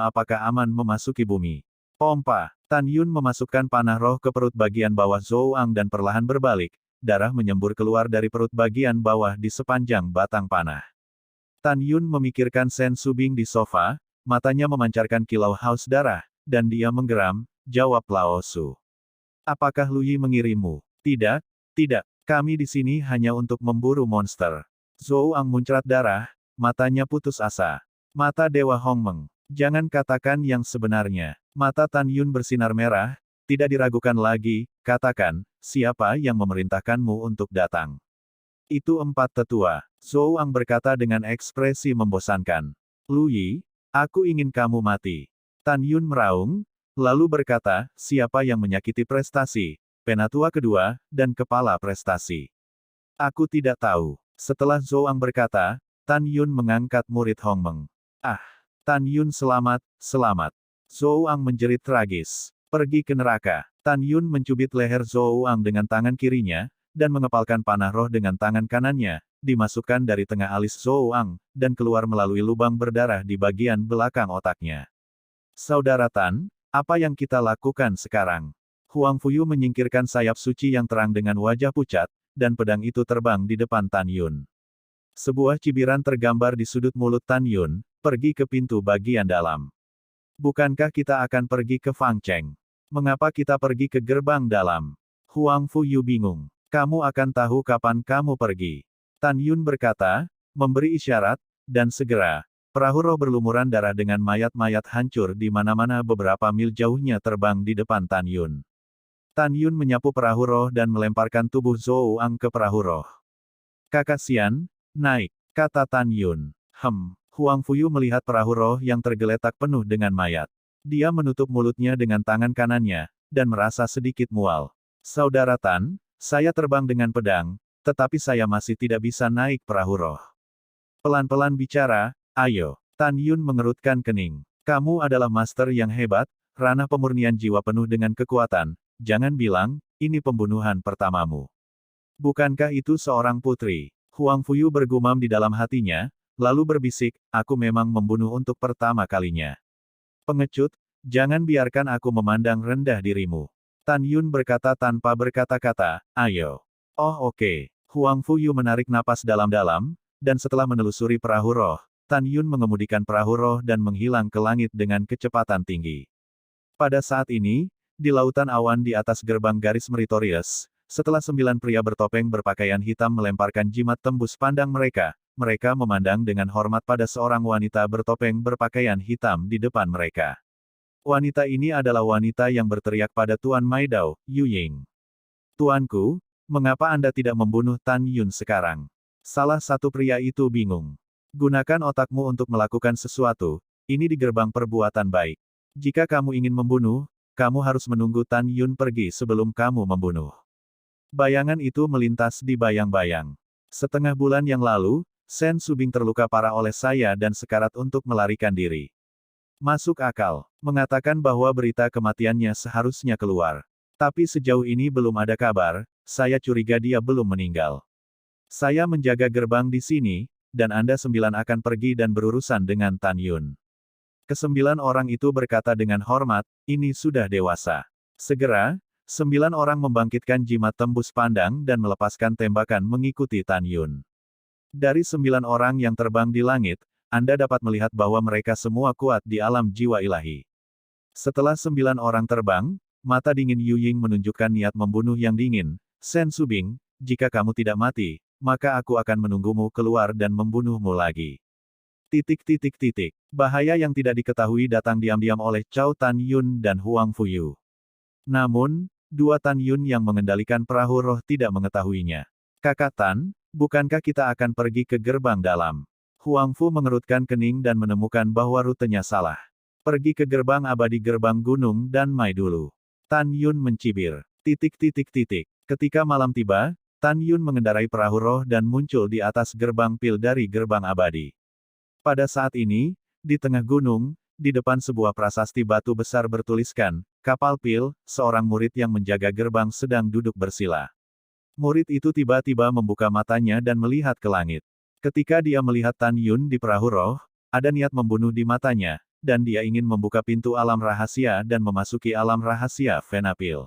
Apakah aman memasuki bumi? Pompa. Tan Yun memasukkan panah roh ke perut bagian bawah Zhou Ang dan perlahan berbalik, darah menyembur keluar dari perut bagian bawah di sepanjang batang panah. Tan Yun memikirkan Sen Subing di sofa, matanya memancarkan kilau haus darah, dan dia menggeram, jawab Lao Su. Apakah Lu Yi mengirimmu? Tidak, tidak, kami di sini hanya untuk memburu monster. Zhou Ang muncrat darah, matanya putus asa. Mata Dewa Hongmeng. Jangan katakan yang sebenarnya. Mata Tan Yun bersinar merah, tidak diragukan lagi, katakan, siapa yang memerintahkanmu untuk datang? Itu empat tetua. Zhou Ang berkata dengan ekspresi membosankan. Lu Yi, aku ingin kamu mati. Tan Yun meraung, lalu berkata, siapa yang menyakiti prestasi? Penatua kedua, dan kepala prestasi. Aku tidak tahu. Setelah Zhou Ang berkata, Tan Yun mengangkat murid Hong Meng. Ah! Tan Yun selamat, selamat. Zhou Ang menjerit tragis. Pergi ke neraka. Tan Yun mencubit leher Zhou Ang dengan tangan kirinya, dan mengepalkan panah roh dengan tangan kanannya, dimasukkan dari tengah alis Zhou Ang, dan keluar melalui lubang berdarah di bagian belakang otaknya. Saudara Tan, apa yang kita lakukan sekarang? Huang Fuyu menyingkirkan sayap suci yang terang dengan wajah pucat, dan pedang itu terbang di depan Tan Yun. Sebuah cibiran tergambar di sudut mulut Tan Yun, pergi ke pintu bagian dalam. Bukankah kita akan pergi ke Fang Cheng? Mengapa kita pergi ke gerbang dalam? Huang Fuyu bingung. Kamu akan tahu kapan kamu pergi. Tan Yun berkata, memberi isyarat, dan segera, perahu roh berlumuran darah dengan mayat-mayat hancur di mana-mana beberapa mil jauhnya terbang di depan Tan Yun. Tan Yun menyapu perahu roh dan melemparkan tubuh Zhou Ang ke perahu roh. Kakak Xian, naik, kata Tan Yun. Huang Fuyu melihat perahu roh yang tergeletak penuh dengan mayat. Dia menutup mulutnya dengan tangan kanannya, dan merasa sedikit mual. Saudara Tan, saya terbang dengan pedang, tetapi saya masih tidak bisa naik perahu roh. Pelan-pelan bicara, ayo. Tan Yun mengerutkan kening. Kamu adalah master yang hebat, ranah pemurnian jiwa penuh dengan kekuatan, jangan bilang, ini pembunuhan pertamamu. Bukankah itu seorang putri? Huang Fuyu bergumam di dalam hatinya, lalu berbisik, aku memang membunuh untuk pertama kalinya. Pengecut, jangan biarkan aku memandang rendah dirimu. Tan Yun berkata tanpa berkata-kata, ayo. Oh oke. Huang Fuyu menarik napas dalam-dalam, dan setelah menelusuri perahu roh, Tan Yun mengemudikan perahu roh dan menghilang ke langit dengan kecepatan tinggi. Pada saat ini, di lautan awan di atas gerbang garis meritorius, setelah 9 pria bertopeng berpakaian hitam melemparkan jimat tembus pandang mereka memandang dengan hormat pada seorang wanita bertopeng berpakaian hitam di depan mereka. Wanita ini adalah wanita yang berteriak pada Tuan Maidao, Yu Ying. Tuanku, mengapa Anda tidak membunuh Tan Yun sekarang? Salah satu pria itu bingung. Gunakan otakmu untuk melakukan sesuatu, ini di gerbang perbuatan baik. Jika kamu ingin membunuh, kamu harus menunggu Tan Yun pergi sebelum kamu membunuh. Bayangan itu melintas di bayang-bayang. Setengah bulan yang lalu, Shen Subing terluka parah oleh saya dan sekarat untuk melarikan diri. Masuk akal, mengatakan bahwa berita kematiannya seharusnya keluar. Tapi sejauh ini belum ada kabar, saya curiga dia belum meninggal. Saya menjaga gerbang di sini, dan Anda 9 akan pergi dan berurusan dengan Tan Yun. Ke-9 orang itu berkata dengan hormat, ini sudah dewasa. Segera, 9 orang membangkitkan jimat tembus pandang dan melepaskan tembakan mengikuti Tan Yun. Dari 9 orang yang terbang di langit, Anda dapat melihat bahwa mereka semua kuat di alam jiwa ilahi. Setelah 9 orang terbang, mata dingin Yu Ying menunjukkan niat membunuh yang dingin. Shen Subing, jika kamu tidak mati, maka aku akan menunggumu keluar dan membunuhmu lagi. Bahaya yang tidak diketahui datang diam-diam oleh Cao Tan Yun dan Huang Fuyu. Namun, 2 Tan Yun yang mengendalikan perahu roh tidak mengetahuinya. Kakak Tan, bukankah kita akan pergi ke gerbang dalam? Huang Fu mengerutkan kening dan menemukan bahwa rutenya salah. Pergi ke gerbang abadi gerbang gunung dan Mai dulu. Tan Yun mencibir. Ketika malam tiba, Tan Yun mengendarai perahu roh dan muncul di atas gerbang pil dari gerbang abadi. Pada saat ini, di tengah gunung, di depan sebuah prasasti batu besar bertuliskan, kapal pil, seorang murid yang menjaga gerbang sedang duduk bersila. Murid itu tiba-tiba membuka matanya dan melihat ke langit. Ketika dia melihat Tan Yun di perahu roh, ada niat membunuh di matanya, dan dia ingin membuka pintu alam rahasia dan memasuki alam rahasia Venapil.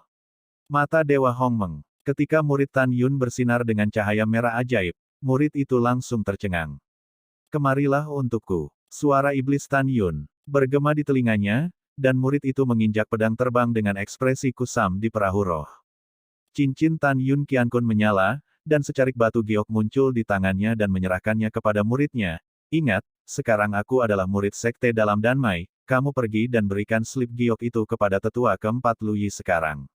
Mata Dewa Hong Meng. Ketika murid Tan Yun bersinar dengan cahaya merah ajaib, murid itu langsung tercengang. Kemarilah untukku. Suara iblis Tan Yun bergema di telinganya, dan murid itu menginjak pedang terbang dengan ekspresi kusam di perahu roh. Cincin Tan Yun Qiankun menyala, dan secarik batu giok muncul di tangannya dan menyerahkannya kepada muridnya. Ingat, sekarang aku adalah murid sekte dalam Danmai, kamu pergi dan berikan slip giok itu kepada tetua keempat Lu Yi sekarang.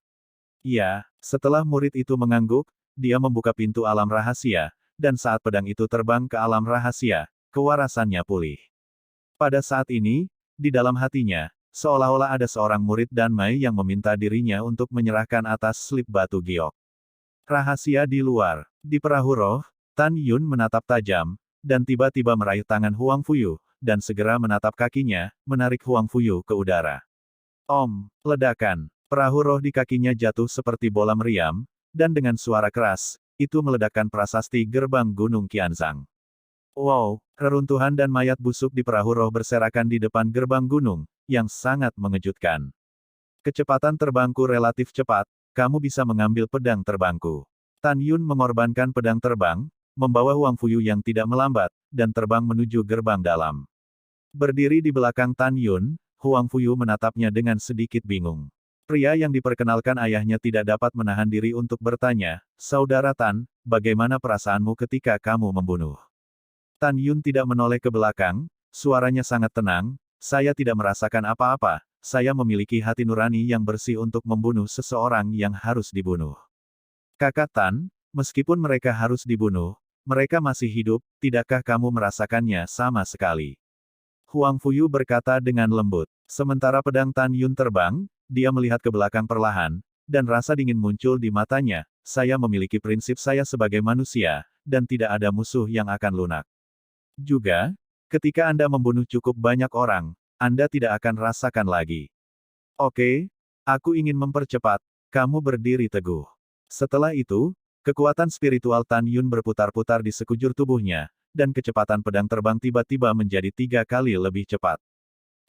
Ya, setelah murid itu mengangguk, dia membuka pintu alam rahasia, dan saat pedang itu terbang ke alam rahasia, kewarasannya pulih. Pada saat ini, di dalam hatinya, seolah-olah ada seorang murid Danmai yang meminta dirinya untuk menyerahkan atas slip batu giok. Rahasia di luar. Di perahu roh, Tan Yun menatap tajam, dan tiba-tiba meraih tangan Huang Fuyu, dan segera menatap kakinya, menarik Huang Fuyu ke udara. Om, ledakan. Perahu roh di kakinya jatuh seperti bola meriam, dan dengan suara keras, itu meledakkan prasasti gerbang Gunung Qianzhang. Wow, reruntuhan dan mayat busuk di perahu roh berserakan di depan gerbang gunung, yang sangat mengejutkan. Kecepatan terbangku relatif cepat, kamu bisa mengambil pedang terbangku. Tan Yun mengorbankan pedang terbang, membawa Huang Fuyu yang tidak melambat, dan terbang menuju gerbang dalam. Berdiri di belakang Tan Yun, Huang Fuyu menatapnya dengan sedikit bingung. Pria yang diperkenalkan ayahnya tidak dapat menahan diri untuk bertanya, "Saudara Tan, bagaimana perasaanmu ketika kamu membunuh?" Tan Yun tidak menoleh ke belakang, suaranya sangat tenang, "Saya tidak merasakan apa-apa, saya memiliki hati nurani yang bersih untuk membunuh seseorang yang harus dibunuh." Kakak Tan, meskipun mereka harus dibunuh, mereka masih hidup, tidakkah kamu merasakannya sama sekali? Huang Fuyu berkata dengan lembut. Sementara pedang Tan Yun terbang, dia melihat ke belakang perlahan, dan rasa dingin muncul di matanya, "Saya memiliki prinsip saya sebagai manusia, dan tidak ada musuh yang akan lunak. Juga, ketika Anda membunuh cukup banyak orang, Anda tidak akan rasakan lagi. Oke, aku ingin mempercepat, kamu berdiri teguh." Setelah itu, kekuatan spiritual Tan Yun berputar-putar di sekujur tubuhnya, dan kecepatan pedang terbang tiba-tiba menjadi 3 kali lebih cepat.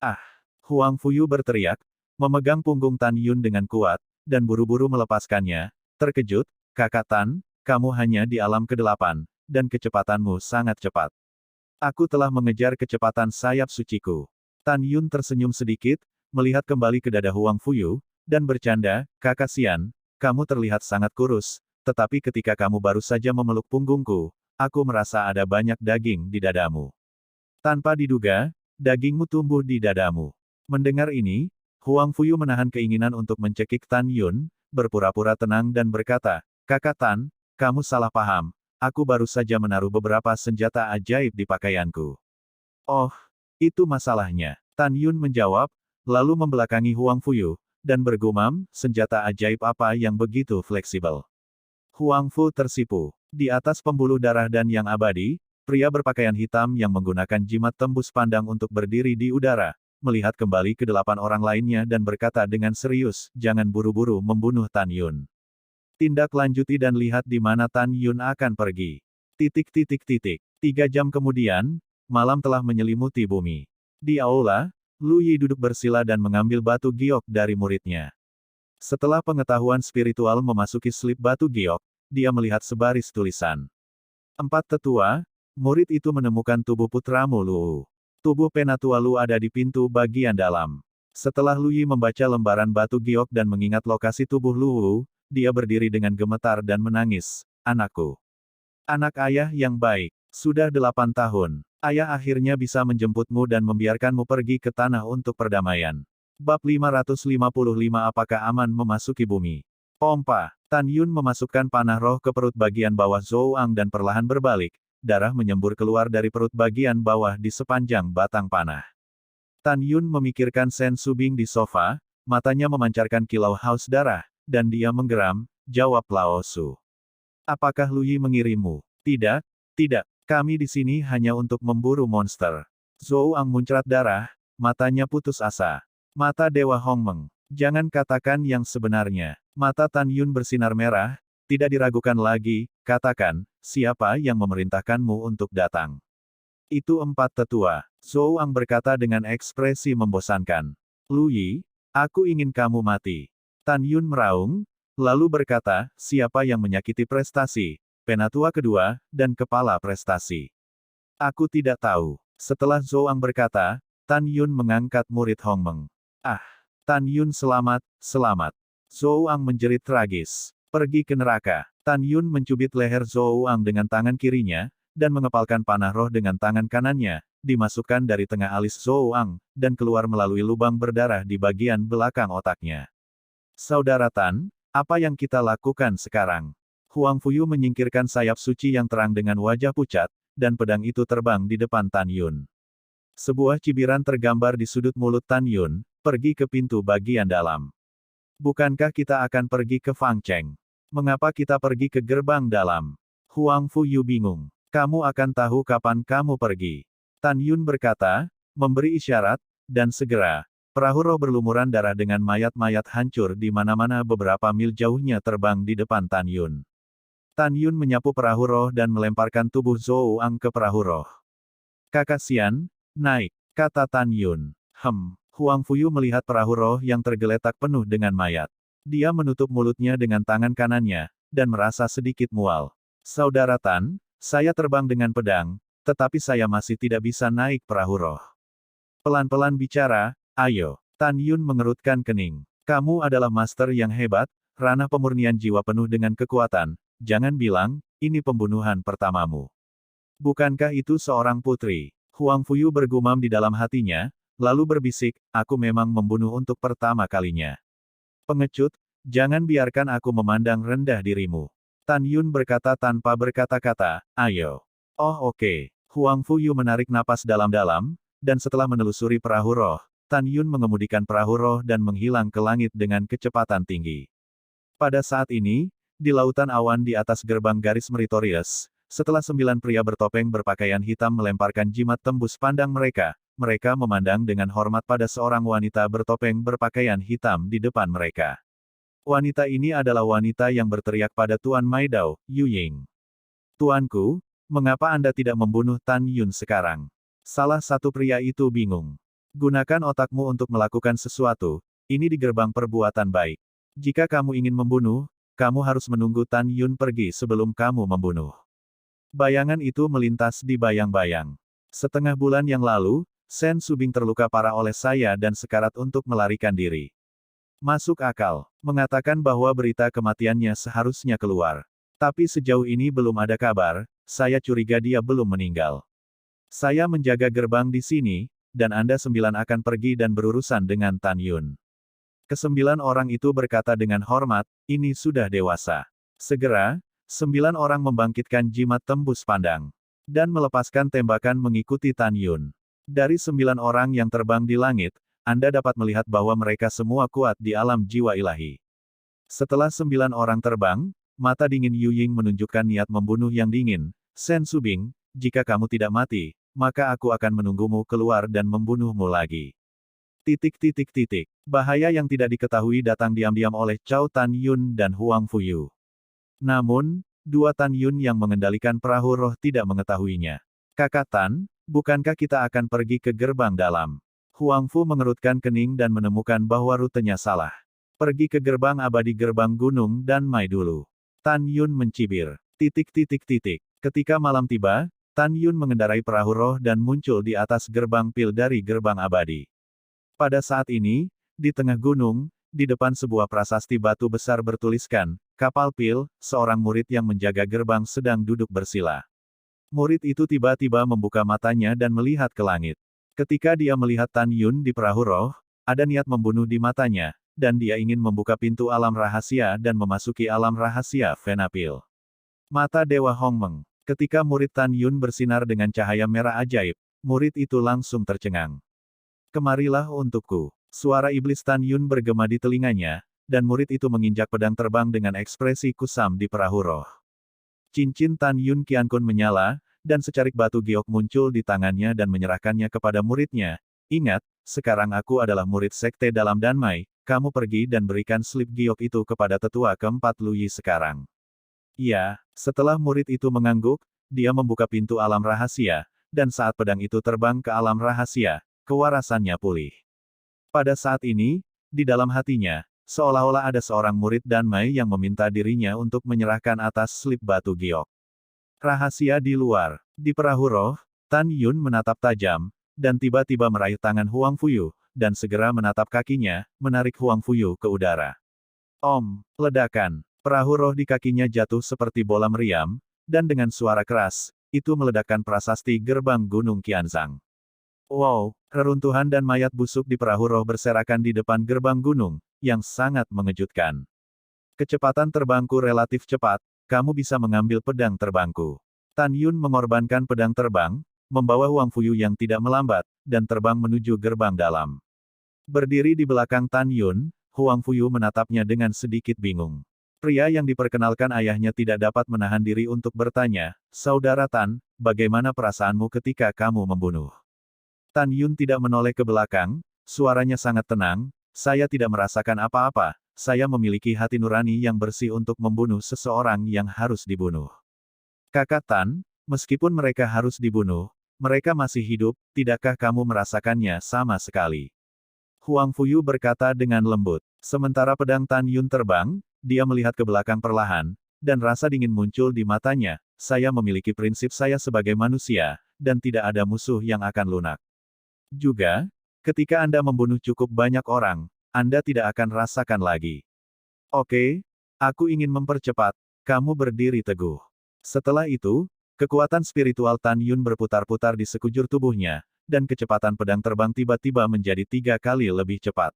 "Ah!" Huang Fuyu berteriak, memegang punggung Tan Yun dengan kuat, dan buru-buru melepaskannya. "Terkejut, Kakak Tan, kamu hanya di alam ke-8, dan kecepatanmu sangat cepat. Aku telah mengejar kecepatan sayap suciku." Tan Yun tersenyum sedikit, melihat kembali ke dada Huang Fuyu, dan bercanda, "Kakak Xian, kamu terlihat sangat kurus, tetapi ketika kamu baru saja memeluk punggungku, aku merasa ada banyak daging di dadamu. Tanpa diduga, dagingmu tumbuh di dadamu." Mendengar ini, Huang Fuyu menahan keinginan untuk mencekik Tan Yun, berpura-pura tenang dan berkata, "Kakak Tan, kamu salah paham. Aku baru saja menaruh beberapa senjata ajaib di pakaianku." "Oh, itu masalahnya." Tan Yun menjawab, lalu membelakangi Huang Fuyu, dan bergumam, "Senjata ajaib apa yang begitu fleksibel?" Huang Fu tersipu. Di atas pembuluh darah dan yang abadi, pria berpakaian hitam yang menggunakan jimat tembus pandang untuk berdiri di udara, melihat kembali ke 8 orang lainnya dan berkata dengan serius, "Jangan buru-buru membunuh Tan Yun. Tindak lanjuti dan lihat di mana Tan Yun akan pergi." 3 jam kemudian, malam telah menyelimuti bumi. Di aula, Lu Yi duduk bersila dan mengambil batu giok dari muridnya. Setelah pengetahuan spiritual memasuki slip batu giok, dia melihat sebaris tulisan. 4 tetua, murid itu menemukan tubuh putramu Lu. Tubuh Penatua Lu ada di pintu bagian dalam. Setelah Lu Yi membaca lembaran batu giok dan mengingat lokasi tubuh Lu, dia berdiri dengan gemetar dan menangis, "Anakku. Anak ayah yang baik. Sudah 8 tahun. Ayah akhirnya bisa menjemputmu dan membiarkanmu pergi ke tanah untuk perdamaian." Bab 555 Apakah aman memasuki bumi? Pompa. Tan Yun memasukkan panah roh ke perut bagian bawah Zhou Ang dan perlahan berbalik. Darah menyembur keluar dari perut bagian bawah di sepanjang batang panah. Tan Yun memikirkan Sen Subing di sofa, matanya memancarkan kilau haus darah, dan dia menggeram, jawab Lao Su. "Apakah Lu Yi mengirimmu?" "Tidak, tidak. Kami di sini hanya untuk memburu monster." Zhou Ang muncrat darah, matanya putus asa. Mata Dewa Hongmeng. "Jangan katakan yang sebenarnya." Mata Tan Yun bersinar merah, tidak diragukan lagi, "Katakan, siapa yang memerintahkanmu untuk datang?" "Itu 4 tetua." Zhou Ang berkata dengan ekspresi membosankan. "Lu Yi, aku ingin kamu mati." Tan Yun meraung, lalu berkata, "Siapa yang menyakiti prestasi, Penatua kedua, dan kepala prestasi?" "Aku tidak tahu." Setelah Zhou Ang berkata, Tan Yun mengangkat murid Hongmeng. "Ah, Tan Yun selamat, selamat." Zhou Ang menjerit tragis. "Pergi ke neraka." Tan Yun mencubit leher Zhou Ang dengan tangan kirinya, dan mengepalkan panah roh dengan tangan kanannya, dimasukkan dari tengah alis Zhou Ang, dan keluar melalui lubang berdarah di bagian belakang otaknya. Saudara Tan, apa yang kita lakukan sekarang? Huang Fuyu menyingkirkan sayap suci yang terang dengan wajah pucat, dan pedang itu terbang di depan Tan Yun. Sebuah cibiran tergambar di sudut mulut Tan Yun, pergi ke pintu bagian dalam. Bukankah kita akan pergi ke Fang Cheng? Mengapa kita pergi ke gerbang dalam? Huang Fuyu bingung. Kamu akan tahu kapan kamu pergi. Tan Yun berkata, memberi isyarat, dan segera, perahu roh berlumuran darah dengan mayat-mayat hancur di mana-mana beberapa mil jauhnya terbang di depan Tan Yun. Tan Yun menyapu perahu roh dan melemparkan tubuh Zhou Ang ke perahu roh. Kakak Xian, naik, kata Tan Yun. Huang Fuyu melihat perahu roh yang tergeletak penuh dengan mayat. Dia menutup mulutnya dengan tangan kanannya, dan merasa sedikit mual. Saudara Tan, saya terbang dengan pedang, tetapi saya masih tidak bisa naik perahu roh. Pelan-pelan bicara, ayo. Tan Yun mengerutkan kening. Kamu adalah master yang hebat, ranah pemurnian jiwa penuh dengan kekuatan. Jangan bilang, ini pembunuhan pertamamu. Bukankah itu seorang putri? Huang Fuyu bergumam di dalam hatinya, lalu berbisik, aku memang membunuh untuk pertama kalinya. Pengecut, jangan biarkan aku memandang rendah dirimu. Tan Yun berkata tanpa berkata-kata, ayo. Oh oke. Huang Fuyu menarik napas dalam-dalam, dan setelah menelusuri perahu roh, Tan Yun mengemudikan perahu roh dan menghilang ke langit dengan kecepatan tinggi. Pada saat ini, di lautan awan di atas gerbang garis Meritorious, setelah 9 pria bertopeng berpakaian hitam melemparkan jimat tembus pandang mereka, mereka memandang dengan hormat pada seorang wanita bertopeng berpakaian hitam di depan mereka. Wanita ini adalah wanita yang berteriak pada Tuan Maidao, Yu Ying. Tuanku, mengapa Anda tidak membunuh Tan Yun sekarang? Salah satu pria itu bingung. Gunakan otakmu untuk melakukan sesuatu, ini di gerbang perbuatan baik. Jika kamu ingin membunuh, kamu harus menunggu Tan Yun pergi sebelum kamu membunuh. Bayangan itu melintas di bayang-bayang. Setengah bulan yang lalu, Shen Subing terluka parah oleh saya dan sekarat untuk melarikan diri. Masuk akal, mengatakan bahwa berita kematiannya seharusnya keluar. Tapi sejauh ini belum ada kabar, saya curiga dia belum meninggal. Saya menjaga gerbang di sini, dan Anda 9 akan pergi dan berurusan dengan Tan Yun. Ke-9 orang itu berkata dengan hormat, ini sudah dewasa. Segera, 9 orang membangkitkan jimat tembus pandang. Dan melepaskan tembakan mengikuti Tan Yun. Dari 9 orang yang terbang di langit, Anda dapat melihat bahwa mereka semua kuat di alam jiwa ilahi. Setelah 9 orang terbang, mata dingin Yu Ying menunjukkan niat membunuh yang dingin. Shen Subing, jika kamu tidak mati, maka aku akan menunggumu keluar dan membunuhmu lagi. Bahaya yang tidak diketahui datang diam-diam oleh Cao Tan Yun dan Huang Fuyu. Namun, 2 Tan Yun yang mengendalikan perahu roh tidak mengetahuinya. Kakak Tan, bukankah kita akan pergi ke gerbang dalam? Huang Fu mengerutkan kening dan menemukan bahwa rutenya salah. Pergi ke gerbang abadi gerbang gunung dan Mai dulu. Tan Yun mencibir. Ketika malam tiba, Tan Yun mengendarai perahu roh dan muncul di atas gerbang pil dari gerbang abadi. Pada saat ini, di tengah gunung, di depan sebuah prasasti batu besar bertuliskan, kapal pil, seorang murid yang menjaga gerbang sedang duduk bersila. Murid itu tiba-tiba membuka matanya dan melihat ke langit. Ketika dia melihat Tan Yun di perahu roh, ada niat membunuh di matanya, dan dia ingin membuka pintu alam rahasia dan memasuki alam rahasia Venapil. Mata Dewa Hongmeng. Ketika murid Tan Yun bersinar dengan cahaya merah ajaib, murid itu langsung tercengang. Kemarilah untukku. Suara iblis Tan Yun bergema di telinganya, dan murid itu menginjak pedang terbang dengan ekspresi kusam di perahu roh. Cincin Tan Yun Qiankun menyala, dan secarik batu giok muncul di tangannya dan menyerahkannya kepada muridnya. Ingat, sekarang aku adalah murid sekte dalam Danmai, kamu pergi dan berikan slip giok itu kepada tetua keempat Luyi sekarang. Ya, setelah murid itu mengangguk, dia membuka pintu alam rahasia, dan saat pedang itu terbang ke alam rahasia, kewarasannya pulih. Pada saat ini, di dalam hatinya, seolah-olah ada seorang murid Danmai yang meminta dirinya untuk menyerahkan atas slip batu giok. Rahasia di luar. Di perahu roh, Tan Yun menatap tajam, dan tiba-tiba meraih tangan Huang Fuyu, dan segera menatap kakinya, menarik Huang Fuyu ke udara. Ledakan. Perahu roh di kakinya jatuh seperti bola meriam, dan dengan suara keras, itu meledakkan prasasti gerbang Gunung Qianzhang. Wow, reruntuhan dan mayat busuk di perahu roh berserakan di depan gerbang gunung, yang sangat mengejutkan. Kecepatan terbangku relatif cepat, kamu bisa mengambil pedang terbangku. Tan Yun mengorbankan pedang terbang, membawa Huang Fuyu yang tidak melambat, dan terbang menuju gerbang dalam. Berdiri di belakang Tan Yun, Huang Fuyu menatapnya dengan sedikit bingung. Pria yang diperkenalkan ayahnya tidak dapat menahan diri untuk bertanya, "Saudara Tan, bagaimana perasaanmu ketika kamu membunuh?" Tan Yun tidak menoleh ke belakang, suaranya sangat tenang, "Saya tidak merasakan apa-apa, saya memiliki hati nurani yang bersih untuk membunuh seseorang yang harus dibunuh. Kakak Tan, meskipun mereka harus dibunuh, mereka masih hidup, tidakkah kamu merasakannya sama sekali?" Huang Fuyu berkata dengan lembut. Sementara pedang Tan Yun terbang, dia melihat ke belakang perlahan, dan rasa dingin muncul di matanya, "Saya memiliki prinsip saya sebagai manusia, dan tidak ada musuh yang akan lunak. Juga, ketika Anda membunuh cukup banyak orang, Anda tidak akan rasakan lagi. Oke, aku ingin mempercepat, kamu berdiri teguh." Setelah itu, kekuatan spiritual Tan Yun berputar-putar di sekujur tubuhnya, dan kecepatan pedang terbang tiba-tiba menjadi 3 kali lebih cepat.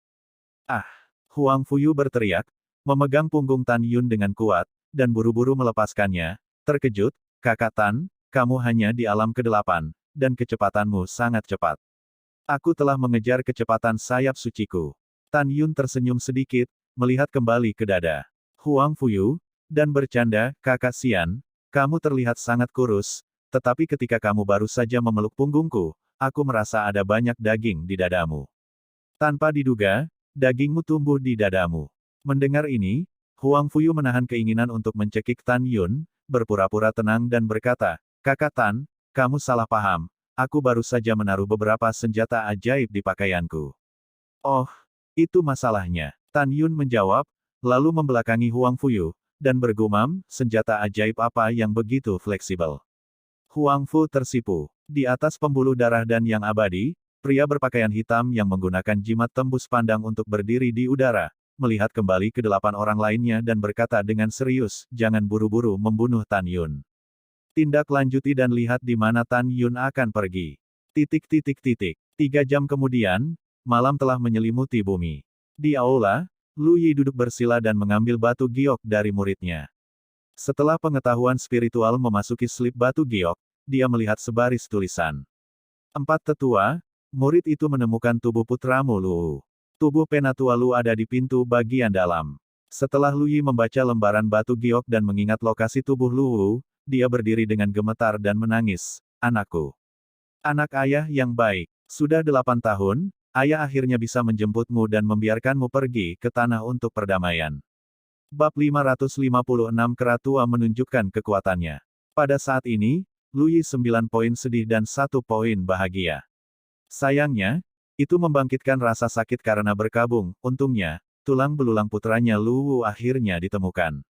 "Ah!" Huang Fuyu berteriak, memegang punggung Tan Yun dengan kuat, dan buru-buru melepaskannya. "Terkejut, Kakak Tan, kamu hanya di alam ke-8, dan kecepatanmu sangat cepat. Aku telah mengejar kecepatan sayap suciku." Tan Yun tersenyum sedikit, melihat kembali ke dada Huang Fuyu, dan bercanda, "Kakak Xian, kamu terlihat sangat kurus, tetapi ketika kamu baru saja memeluk punggungku, aku merasa ada banyak daging di dadamu. Tanpa diduga, dagingmu tumbuh di dadamu." Mendengar ini, Huang Fuyu menahan keinginan untuk mencekik Tan Yun, berpura-pura tenang dan berkata, "Kakak Tan, kamu salah paham, aku baru saja menaruh beberapa senjata ajaib di pakaianku." "Oh, itu masalahnya." Tan Yun menjawab, lalu membelakangi Huang Fuyu, dan bergumam, "Senjata ajaib apa yang begitu fleksibel?" Huang Fu tersipu. Di atas pembuluh darah dan yang abadi, pria berpakaian hitam yang menggunakan jimat tembus pandang untuk berdiri di udara, melihat kembali ke 8 orang lainnya dan berkata dengan serius, "Jangan buru-buru membunuh Tan Yun. Tindak lanjuti dan lihat di mana Tan Yun akan pergi." Titik titik titik. 3 jam kemudian, malam telah menyelimuti bumi. Di aula, Lu Yi duduk bersila dan mengambil batu giok dari muridnya. Setelah pengetahuan spiritual memasuki slip batu giok, dia melihat sebaris tulisan. 4 tetua, murid itu menemukan tubuh putramu Lu. Tubuh Penatua Lu ada di pintu bagian dalam. Setelah Lu Yi membaca lembaran batu giok dan mengingat lokasi tubuh Lu, dia berdiri dengan gemetar dan menangis, "Anakku. Anak ayah yang baik. Sudah 8 tahun, ayah akhirnya bisa menjemputmu dan membiarkanmu pergi ke tanah untuk perdamaian." Bab 556 Keratua menunjukkan kekuatannya. Pada saat ini, Lu Yi 9 poin sedih dan 1 poin bahagia. Sayangnya, itu membangkitkan rasa sakit karena berkabung, untungnya, tulang belulang putranya Lu Wu akhirnya ditemukan.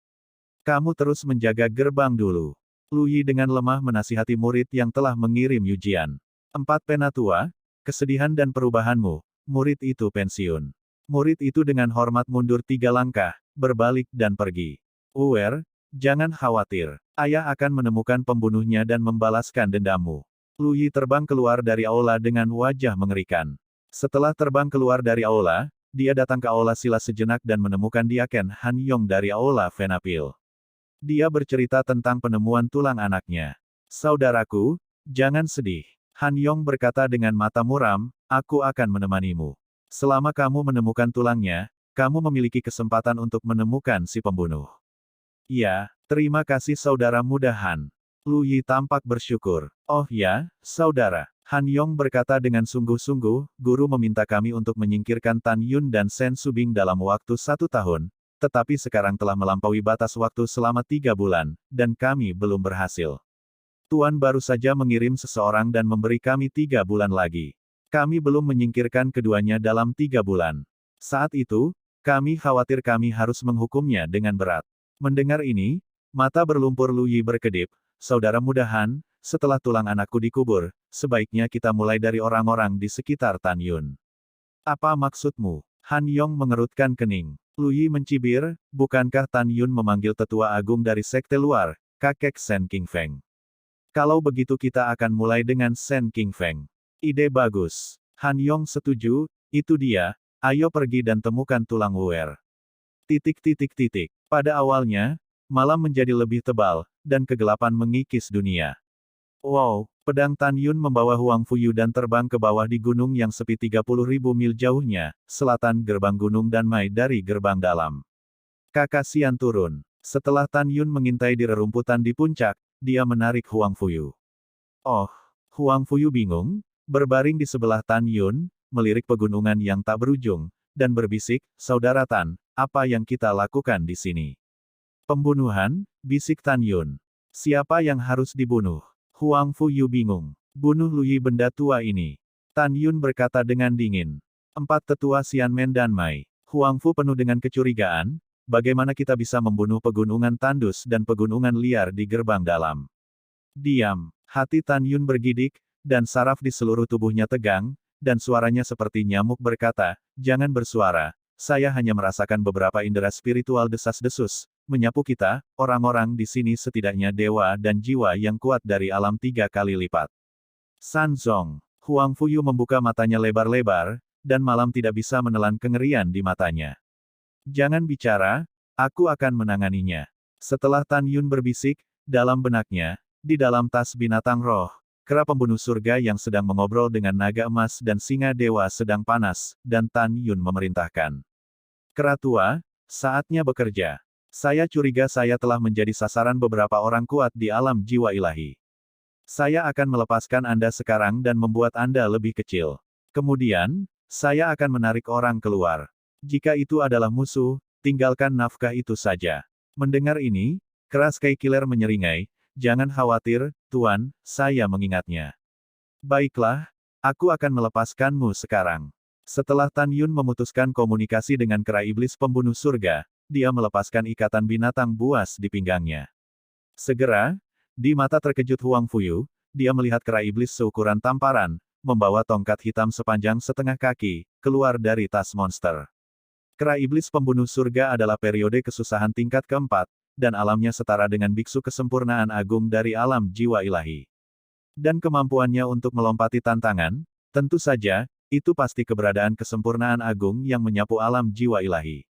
"Kamu terus menjaga gerbang dulu." Lu Yi dengan lemah menasihati murid yang telah mengirim ujian. 4 Penatua, kesedihan dan perubahanmu, murid itu pensiun. Murid itu dengan hormat mundur 3 langkah, berbalik dan pergi. Jangan khawatir. Ayah akan menemukan pembunuhnya dan membalaskan dendammu." Lu Yi terbang keluar dari aula dengan wajah mengerikan. Setelah terbang keluar dari aula, dia datang ke aula sila sejenak dan menemukan Diaken Han Yong dari aula Venapil. Dia bercerita tentang penemuan tulang anaknya. "Saudaraku, jangan sedih." Han Yong berkata dengan mata muram, "Aku akan menemanimu. Selama kamu menemukan tulangnya, kamu memiliki kesempatan untuk menemukan si pembunuh." "Ya, terima kasih saudara muda Han." Lu Yi tampak bersyukur. "Oh ya, saudara." Han Yong berkata dengan sungguh-sungguh, "Guru meminta kami untuk menyingkirkan Tan Yun dan Sen Subing dalam waktu 1 tahun, tetapi sekarang telah melampaui batas waktu selama 3 bulan, dan kami belum berhasil. Tuan baru saja mengirim seseorang dan memberi kami 3 bulan lagi. Kami belum menyingkirkan keduanya dalam 3 bulan. Saat itu, kami khawatir kami harus menghukumnya dengan berat." Mendengar ini, mata berlumpur Lu Yi berkedip, "Saudara muda Han, setelah tulang anakku dikubur, sebaiknya kita mulai dari orang-orang di sekitar Tan Yun." "Apa maksudmu?" Han Yong mengerutkan kening. Lu Yi mencibir, "Bukankah Tan Yun memanggil tetua agung dari sekte luar, kakek Sen King Feng? Kalau begitu kita akan mulai dengan Sen King Feng." Ide bagus. Han Yong setuju, itu dia, ayo pergi dan temukan tulang Wuer. Pada awalnya, malam menjadi lebih tebal, dan kegelapan mengikis dunia. Wow, pedang Tan Yun membawa Huang Fuyu dan terbang ke bawah di gunung yang sepi 30.000 mil jauhnya, selatan gerbang Gunung Danmai dari gerbang dalam. Kakasian turun. Setelah Tan Yun mengintai di rerumputan di puncak, dia menarik Huang Fuyu. Oh, Huang Fuyu bingung, berbaring di sebelah Tan Yun, melirik pegunungan yang tak berujung, dan berbisik, "Saudara Tan, apa yang kita lakukan di sini?" "Pembunuhan," bisik Tan Yun. "Siapa yang harus dibunuh?" Huang Fuyu bingung. "Bunuh Lui benda tua ini." Tan Yun berkata dengan dingin. 4 tetua Xianmen dan Mai. Huang Fu penuh dengan kecurigaan, bagaimana kita bisa membunuh pegunungan tandus dan pegunungan liar di gerbang dalam. Diam. Hati Tan Yun bergidik, dan saraf di seluruh tubuhnya tegang, dan suaranya seperti nyamuk berkata, "Jangan bersuara, saya hanya merasakan beberapa indera spiritual desas-desus, menyapu kita, orang-orang di sini setidaknya dewa dan jiwa yang kuat dari alam 3 kali lipat." San Zong. Huang Fuyu membuka matanya lebar-lebar, dan malam tidak bisa menelan kengerian di matanya. "Jangan bicara, aku akan menanganinya." Setelah Tan Yun berbisik, dalam benaknya, di dalam tas binatang roh, kera pembunuh surga yang sedang mengobrol dengan naga emas dan singa dewa sedang panas, dan Tan Yun memerintahkan. "Kera tua, saatnya bekerja. Saya curiga saya telah menjadi sasaran beberapa orang kuat di alam jiwa ilahi. Saya akan melepaskan Anda sekarang dan membuat Anda lebih kecil. Kemudian, saya akan menarik orang keluar. Jika itu adalah musuh, tinggalkan nafkah itu saja." Mendengar ini, keras Sky Killer menyeringai, "Jangan khawatir, Tuan, saya mengingatnya." "Baiklah, aku akan melepaskanmu sekarang." Setelah Tan Yun memutuskan komunikasi dengan kera iblis pembunuh surga, dia melepaskan ikatan binatang buas di pinggangnya. Segera, di mata terkejut Huang Fuyu, dia melihat kera iblis seukuran tamparan, membawa tongkat hitam sepanjang setengah kaki, keluar dari tas monster. Kera iblis pembunuh surga adalah periode kesusahan tingkat keempat, dan alamnya setara dengan biksu kesempurnaan agung dari alam jiwa ilahi. Dan kemampuannya untuk melompati tantangan, tentu saja, itu pasti keberadaan kesempurnaan agung yang menyapu alam jiwa ilahi.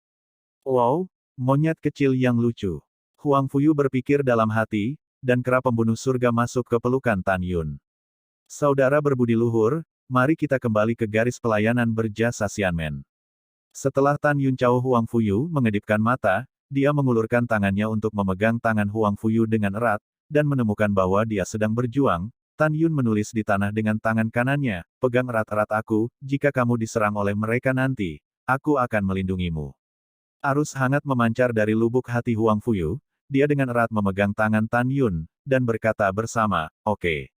"Wow, monyet kecil yang lucu." Huang Fuyu berpikir dalam hati, dan kera pembunuh surga masuk ke pelukan Tan Yun. "Saudara berbudi luhur, mari kita kembali ke garis pelayanan berjasa Xianmen." Setelah Tan Yun Cao Huang Fuyu mengedipkan mata, dia mengulurkan tangannya untuk memegang tangan Huang Fuyu dengan erat, dan menemukan bahwa dia sedang berjuang. Tan Yun menulis di tanah dengan tangan kanannya, "Pegang erat-erat aku, jika kamu diserang oleh mereka nanti, aku akan melindungimu." Arus hangat memancar dari lubuk hati Huang Fuyu, dia dengan erat memegang tangan Tan Yun, dan berkata bersama, "Oke.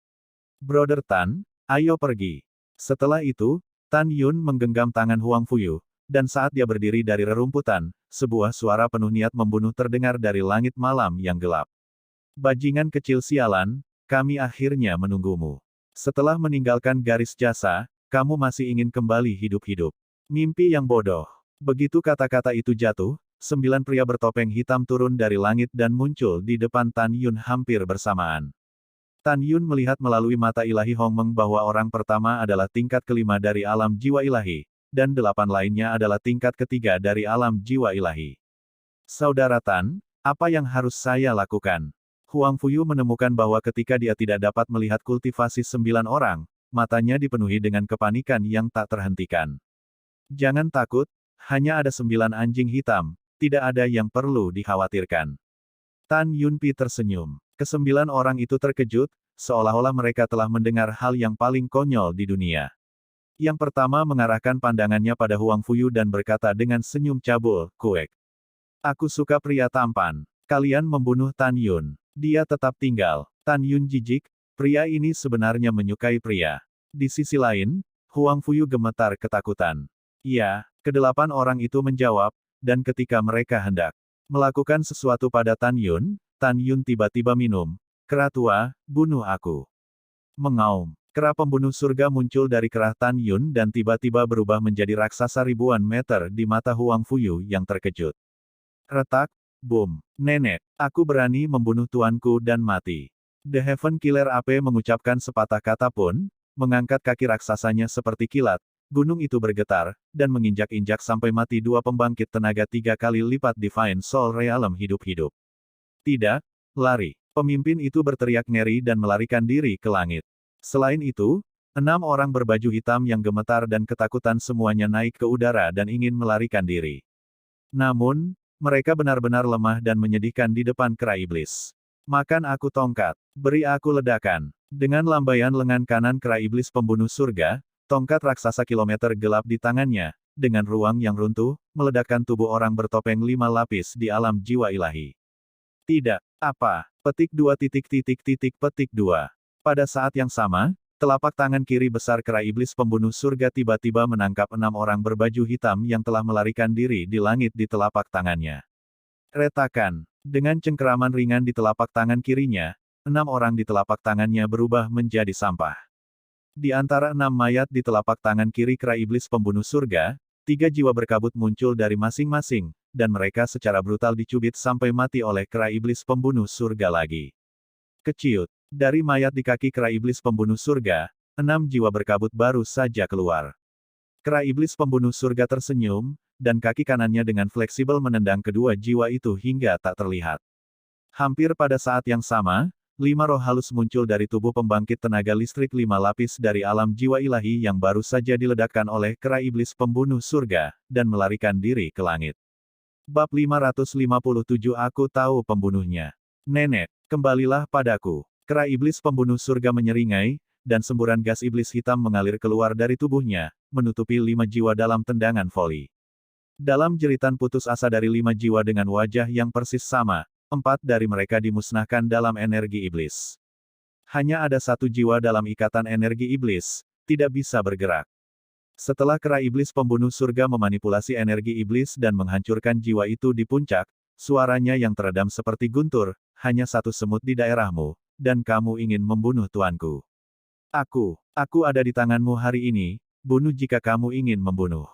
Brother Tan, ayo pergi." Setelah itu, Tan Yun menggenggam tangan Huang Fuyu, dan saat dia berdiri dari rerumputan, sebuah suara penuh niat membunuh terdengar dari langit malam yang gelap. "Bajingan kecil sialan, kami akhirnya menunggumu. Setelah meninggalkan garis jasa, kamu masih ingin kembali hidup-hidup. Mimpi yang bodoh." Begitu kata-kata itu jatuh, 9 pria bertopeng hitam turun dari langit dan muncul di depan Tan Yun hampir bersamaan. Tan Yun melihat melalui mata ilahi Hongmeng bahwa orang pertama adalah tingkat kelima dari alam jiwa ilahi, dan 8 lainnya adalah tingkat ketiga dari alam jiwa ilahi. "Saudara Tan, apa yang harus saya lakukan?" Huang Fuyu menemukan bahwa ketika dia tidak dapat melihat kultivasi 9 orang, matanya dipenuhi dengan kepanikan yang tak terhentikan. "Jangan takut, hanya ada 9 anjing hitam, tidak ada yang perlu dikhawatirkan." Tan Yunpi tersenyum. Kesembilan orang itu terkejut, seolah-olah mereka telah mendengar hal yang paling konyol di dunia. Yang pertama mengarahkan pandangannya pada Huang Fuyu dan berkata dengan senyum cabul, "Kuek. Aku suka pria tampan. Kalian membunuh Tan Yun. Dia tetap tinggal." Tan Yun jijik, pria ini sebenarnya menyukai pria. Di sisi lain, Huang Fuyu gemetar ketakutan. "Ya." Kedelapan orang itu menjawab, dan ketika mereka hendak melakukan sesuatu pada Tan Yun tiba-tiba minum. "Kera tua, bunuh aku." Mengaum. Kera pembunuh surga muncul dari kerah Tan Yun dan tiba-tiba berubah menjadi raksasa ribuan meter di mata Huang Fuyu yang terkejut. Retak, boom. "Nenek, aku berani membunuh tuanku dan mati." The Heaven Killer AP mengucapkan sepatah kata pun, mengangkat kaki raksasanya seperti kilat, gunung itu bergetar, dan menginjak-injak sampai mati dua pembangkit tenaga 3 kali lipat Divine Soul Realm hidup-hidup. Tidak, lari. Pemimpin itu berteriak ngeri dan melarikan diri ke langit. Selain itu, 6 orang berbaju hitam yang gemetar dan ketakutan semuanya naik ke udara dan ingin melarikan diri. Namun, mereka benar-benar lemah dan menyedihkan di depan kera iblis. Makan aku tongkat, beri aku ledakan. Dengan lambaian lengan kanan kera iblis pembunuh surga, tongkat raksasa kilometer gelap di tangannya, dengan ruang yang runtuh, meledakkan tubuh orang bertopeng 5 lapis di alam jiwa ilahi. Tidak, apa, petik 2 titik titik titik petik 2. Pada saat yang sama, telapak tangan kiri besar kera iblis pembunuh surga tiba-tiba menangkap 6 orang berbaju hitam yang telah melarikan diri di langit di telapak tangannya. Retakan. Dengan cengkeraman ringan di telapak tangan kirinya, 6 orang di telapak tangannya berubah menjadi sampah. Di antara 6 mayat di telapak tangan kiri kera iblis pembunuh surga, 3 jiwa berkabut muncul dari masing-masing, dan mereka secara brutal dicubit sampai mati oleh kera iblis pembunuh surga lagi. Keciut. Dari mayat di kaki kera iblis pembunuh surga, 6 jiwa berkabut baru saja keluar. Kera iblis pembunuh surga tersenyum, dan kaki kanannya dengan fleksibel menendang kedua jiwa itu hingga tak terlihat. Hampir pada saat yang sama, 5 roh halus muncul dari tubuh pembangkit tenaga listrik 5 lapis dari alam jiwa ilahi yang baru saja diledakkan oleh kera iblis pembunuh surga, dan melarikan diri ke langit. Bab 557 Aku tahu pembunuhnya. Nenek, kembalilah padaku. Kera iblis pembunuh surga menyeringai, dan semburan gas iblis hitam mengalir keluar dari tubuhnya, menutupi 5 jiwa dalam tendangan voli. Dalam jeritan putus asa dari 5 jiwa dengan wajah yang persis sama, 4 dari mereka dimusnahkan dalam energi iblis. Hanya ada 1 jiwa dalam ikatan energi iblis, tidak bisa bergerak. Setelah kera iblis pembunuh surga memanipulasi energi iblis dan menghancurkan jiwa itu di puncak, suaranya yang teredam seperti guntur, hanya 1 semut di daerahmu, dan kamu ingin membunuh tuanku. Aku ada di tanganmu hari ini, bunuh jika kamu ingin membunuh.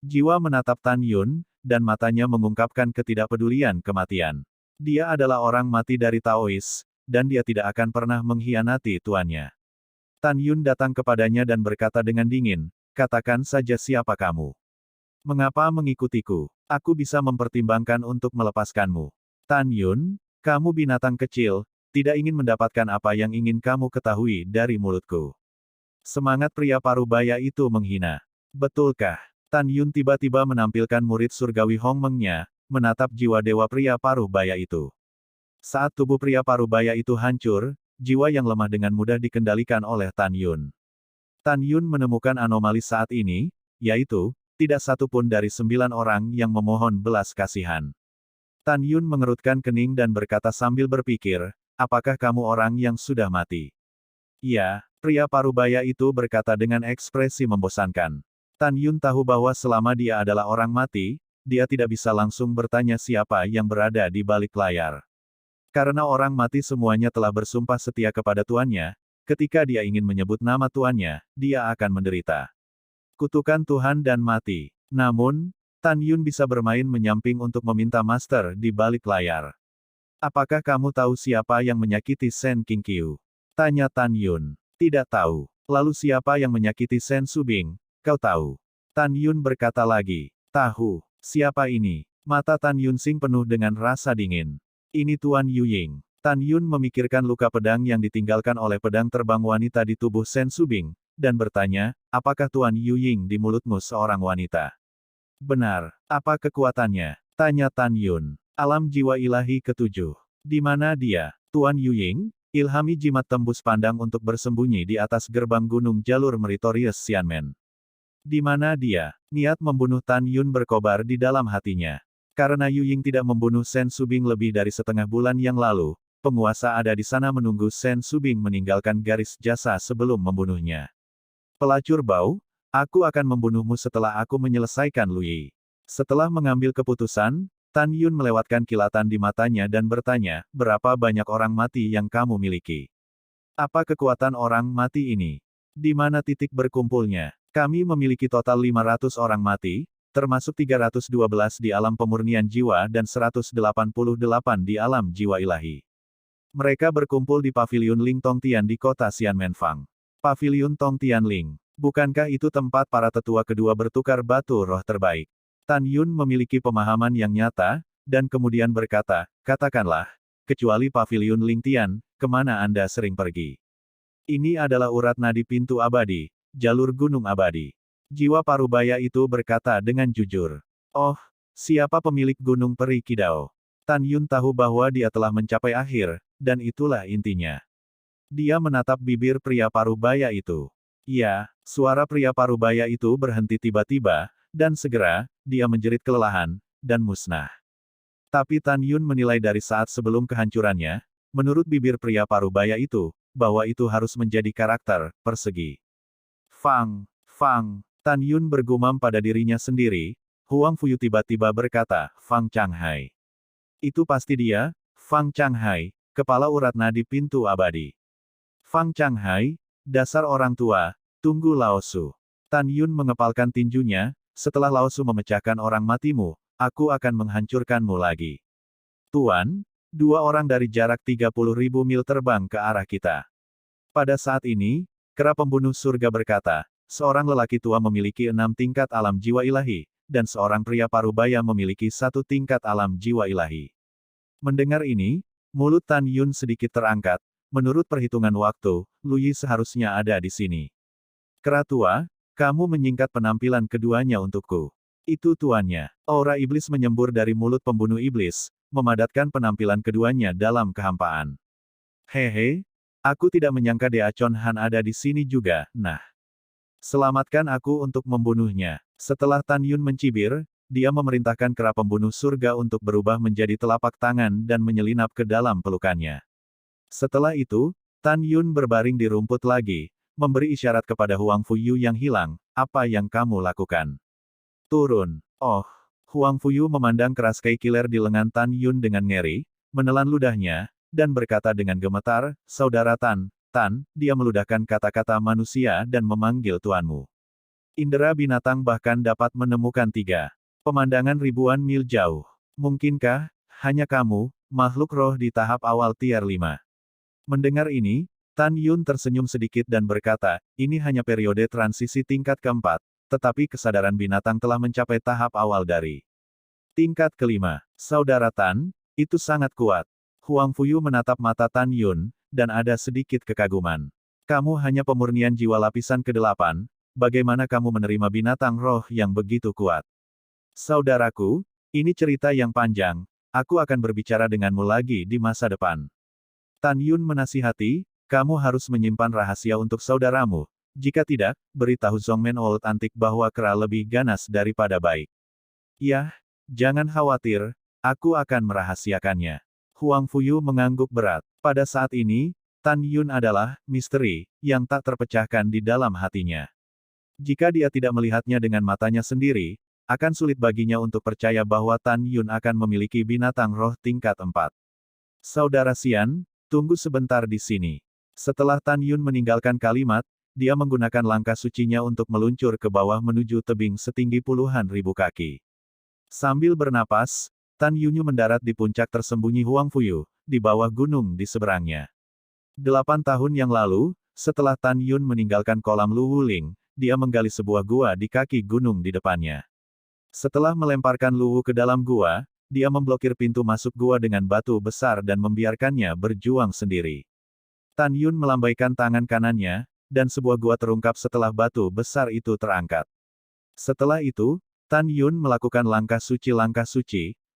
Jiwa menatap Tan Yun, dan matanya mengungkapkan ketidakpedulian kematian. Dia adalah orang mati dari Taois, dan dia tidak akan pernah mengkhianati tuannya. Tan Yun datang kepadanya dan berkata dengan dingin, katakan saja siapa kamu. Mengapa mengikutiku? Aku bisa mempertimbangkan untuk melepaskanmu. Tan Yun, kamu binatang kecil, tidak ingin mendapatkan apa yang ingin kamu ketahui dari mulutku. Semangat pria parubaya itu menghina. Betulkah? Tan Yun tiba-tiba menampilkan murid surgawi Hong Meng-nya, menatap jiwa dewa pria parubaya itu. Saat tubuh pria parubaya itu hancur, jiwa yang lemah dengan mudah dikendalikan oleh Tan Yun. Tan Yun menemukan anomali saat ini, yaitu, tidak satu pun dari 9 orang yang memohon belas kasihan. Tan Yun mengerutkan kening dan berkata sambil berpikir, apakah kamu orang yang sudah mati? Iya, pria parubaya itu berkata dengan ekspresi membosankan. Tan Yun tahu bahwa selama dia adalah orang mati, dia tidak bisa langsung bertanya siapa yang berada di balik layar. Karena orang mati semuanya telah bersumpah setia kepada tuannya, ketika dia ingin menyebut nama tuannya, dia akan menderita. Kutukan Tuhan dan mati. Namun, Tan Yun bisa bermain menyamping untuk meminta master di balik layar. Apakah kamu tahu siapa yang menyakiti Sen Qingqiu? Tanya Tan Yun. Tidak tahu. Lalu siapa yang menyakiti Sen Subing? Kau tahu. Tan Yun berkata lagi. Tahu. Siapa ini? Mata Tan Yun Sing penuh dengan rasa dingin. Ini Tuan Yuying. Tan Yun memikirkan luka pedang yang ditinggalkan oleh pedang terbang wanita di tubuh Sen Subing, dan bertanya, apakah Tuan Yuying di mulutmu seorang wanita? Benar. Apa kekuatannya? Tanya Tan Yun. Alam jiwa ilahi ketujuh. Di mana dia? Tuan Yuying? Ilhami jimat tembus pandang untuk bersembunyi di atas gerbang gunung jalur meritorious Xianmen. Di mana dia? Niat membunuh Tan Yun berkobar di dalam hatinya. Karena Yuying tidak membunuh Sen Subing lebih dari setengah bulan yang lalu, penguasa ada di sana menunggu Sen Subing meninggalkan garis jasa sebelum membunuhnya. Pelacur bau, aku akan membunuhmu setelah aku menyelesaikan Lu Yi. Setelah mengambil keputusan, Tan Yun melewatkan kilatan di matanya dan bertanya, berapa banyak orang mati yang kamu miliki? Apa kekuatan orang mati ini? Di mana titik berkumpulnya? Kami memiliki total 500 orang mati, termasuk 312 di alam pemurnian jiwa dan 188 di alam jiwa ilahi. Mereka berkumpul di paviliun Ling Tongtian di kota Xianmenfang. Paviliun Tong Tianling. Bukankah itu tempat para tetua kedua bertukar batu roh terbaik? Tan Yun memiliki pemahaman yang nyata, dan kemudian berkata, katakanlah, kecuali Paviliun Ling Tian, kemana Anda sering pergi? Ini adalah urat nadi pintu abadi, jalur gunung abadi. Jiwa parubaya itu berkata dengan jujur. Oh, siapa pemilik gunung peri Kidao? Tan Yun tahu bahwa dia telah mencapai akhir, dan itulah intinya. Dia menatap bibir pria parubaya itu. Ya, suara pria parubaya itu berhenti tiba-tiba, dan segera, dia menjerit kelelahan, dan musnah. Tapi Tan Yun menilai dari saat sebelum kehancurannya, menurut bibir pria parubaya itu, bahwa itu harus menjadi karakter persegi. Fang, Fang, Tan Yun bergumam pada dirinya sendiri. Huang Fuyu tiba-tiba berkata, Fang Changhai. Itu pasti dia, Fang Changhai, kepala urat nadi pintu abadi. Fang Changhai, dasar orang tua, tunggu Laosu. Tan Yun mengepalkan tinjunya, setelah Laosu memecahkan orang matimu, aku akan menghancurkanmu lagi. Tuan, dua orang dari jarak 30.000 mil terbang ke arah kita. Pada saat ini, kera pembunuh surga berkata, seorang lelaki tua memiliki 6 tingkat alam jiwa ilahi, dan seorang pria parubaya memiliki 1 tingkat alam jiwa ilahi. Mendengar ini, mulut Tan Yun sedikit terangkat. Menurut perhitungan waktu, Lu Yi seharusnya ada di sini. Kera tua, kamu menyingkat penampilan keduanya untukku. Itu tuannya. Aura iblis menyembur dari mulut pembunuh iblis, memadatkan penampilan keduanya dalam kehampaan. Hehe, aku tidak menyangka Dea Chon Han ada di sini juga, nah. Selamatkan aku untuk membunuhnya. Setelah Tan Yun mencibir, dia memerintahkan kera pembunuh surga untuk berubah menjadi telapak tangan dan menyelinap ke dalam pelukannya. Setelah itu, Tan Yun berbaring di rumput lagi, memberi isyarat kepada Huang Fuyu yang hilang, apa yang kamu lakukan? Turun. Oh, Huang Fuyu memandang keras Kei Kiler di lengan Tan Yun dengan ngeri, menelan ludahnya, dan berkata dengan gemetar, Saudara Tan, dia meludahkan kata-kata manusia dan memanggil tuanmu. Indera binatang bahkan dapat menemukan 3 pemandangan ribuan mil jauh. Mungkinkah, hanya kamu, makhluk roh di tahap awal tier 5? Mendengar ini, Tan Yun tersenyum sedikit dan berkata, ini hanya periode transisi tingkat keempat, tetapi kesadaran binatang telah mencapai tahap awal dari tingkat kelima. Saudara Tan, itu sangat kuat. Huang Fuyu menatap mata Tan Yun, dan ada sedikit kekaguman. Kamu hanya pemurnian jiwa lapisan ke-8, bagaimana kamu menerima binatang roh yang begitu kuat? Saudaraku, ini cerita yang panjang, aku akan berbicara denganmu lagi di masa depan. Tan Yun menasihati, kamu harus menyimpan rahasia untuk saudaramu, jika tidak, beritahu Zhongmen Old Antik bahwa kera lebih ganas daripada baik. Yah, jangan khawatir, aku akan merahasiakannya. Huang Fuyu mengangguk berat. Pada saat ini, Tan Yun adalah misteri yang tak terpecahkan di dalam hatinya. Jika dia tidak melihatnya dengan matanya sendiri, akan sulit baginya untuk percaya bahwa Tan Yun akan memiliki binatang roh tingkat 4. Saudara Xian, tunggu sebentar di sini. Setelah Tan Yun meninggalkan kalimat, dia menggunakan langkah sucinya untuk meluncur ke bawah menuju tebing setinggi puluhan ribu kaki. Sambil bernapas, Tan Yun mendarat di puncak tersembunyi Huang Fuyu, di bawah gunung di seberangnya. 8 tahun yang lalu, setelah Tan Yun meninggalkan kolam Lu Wuling, dia menggali sebuah gua di kaki gunung di depannya. Setelah melemparkan Lu Wu ke dalam gua, dia memblokir pintu masuk gua dengan batu besar dan membiarkannya berjuang sendiri. Tan Yun melambaikan tangan kanannya, dan sebuah gua terungkap setelah batu besar itu terangkat. Setelah itu, Tan Yun melakukan langkah suci,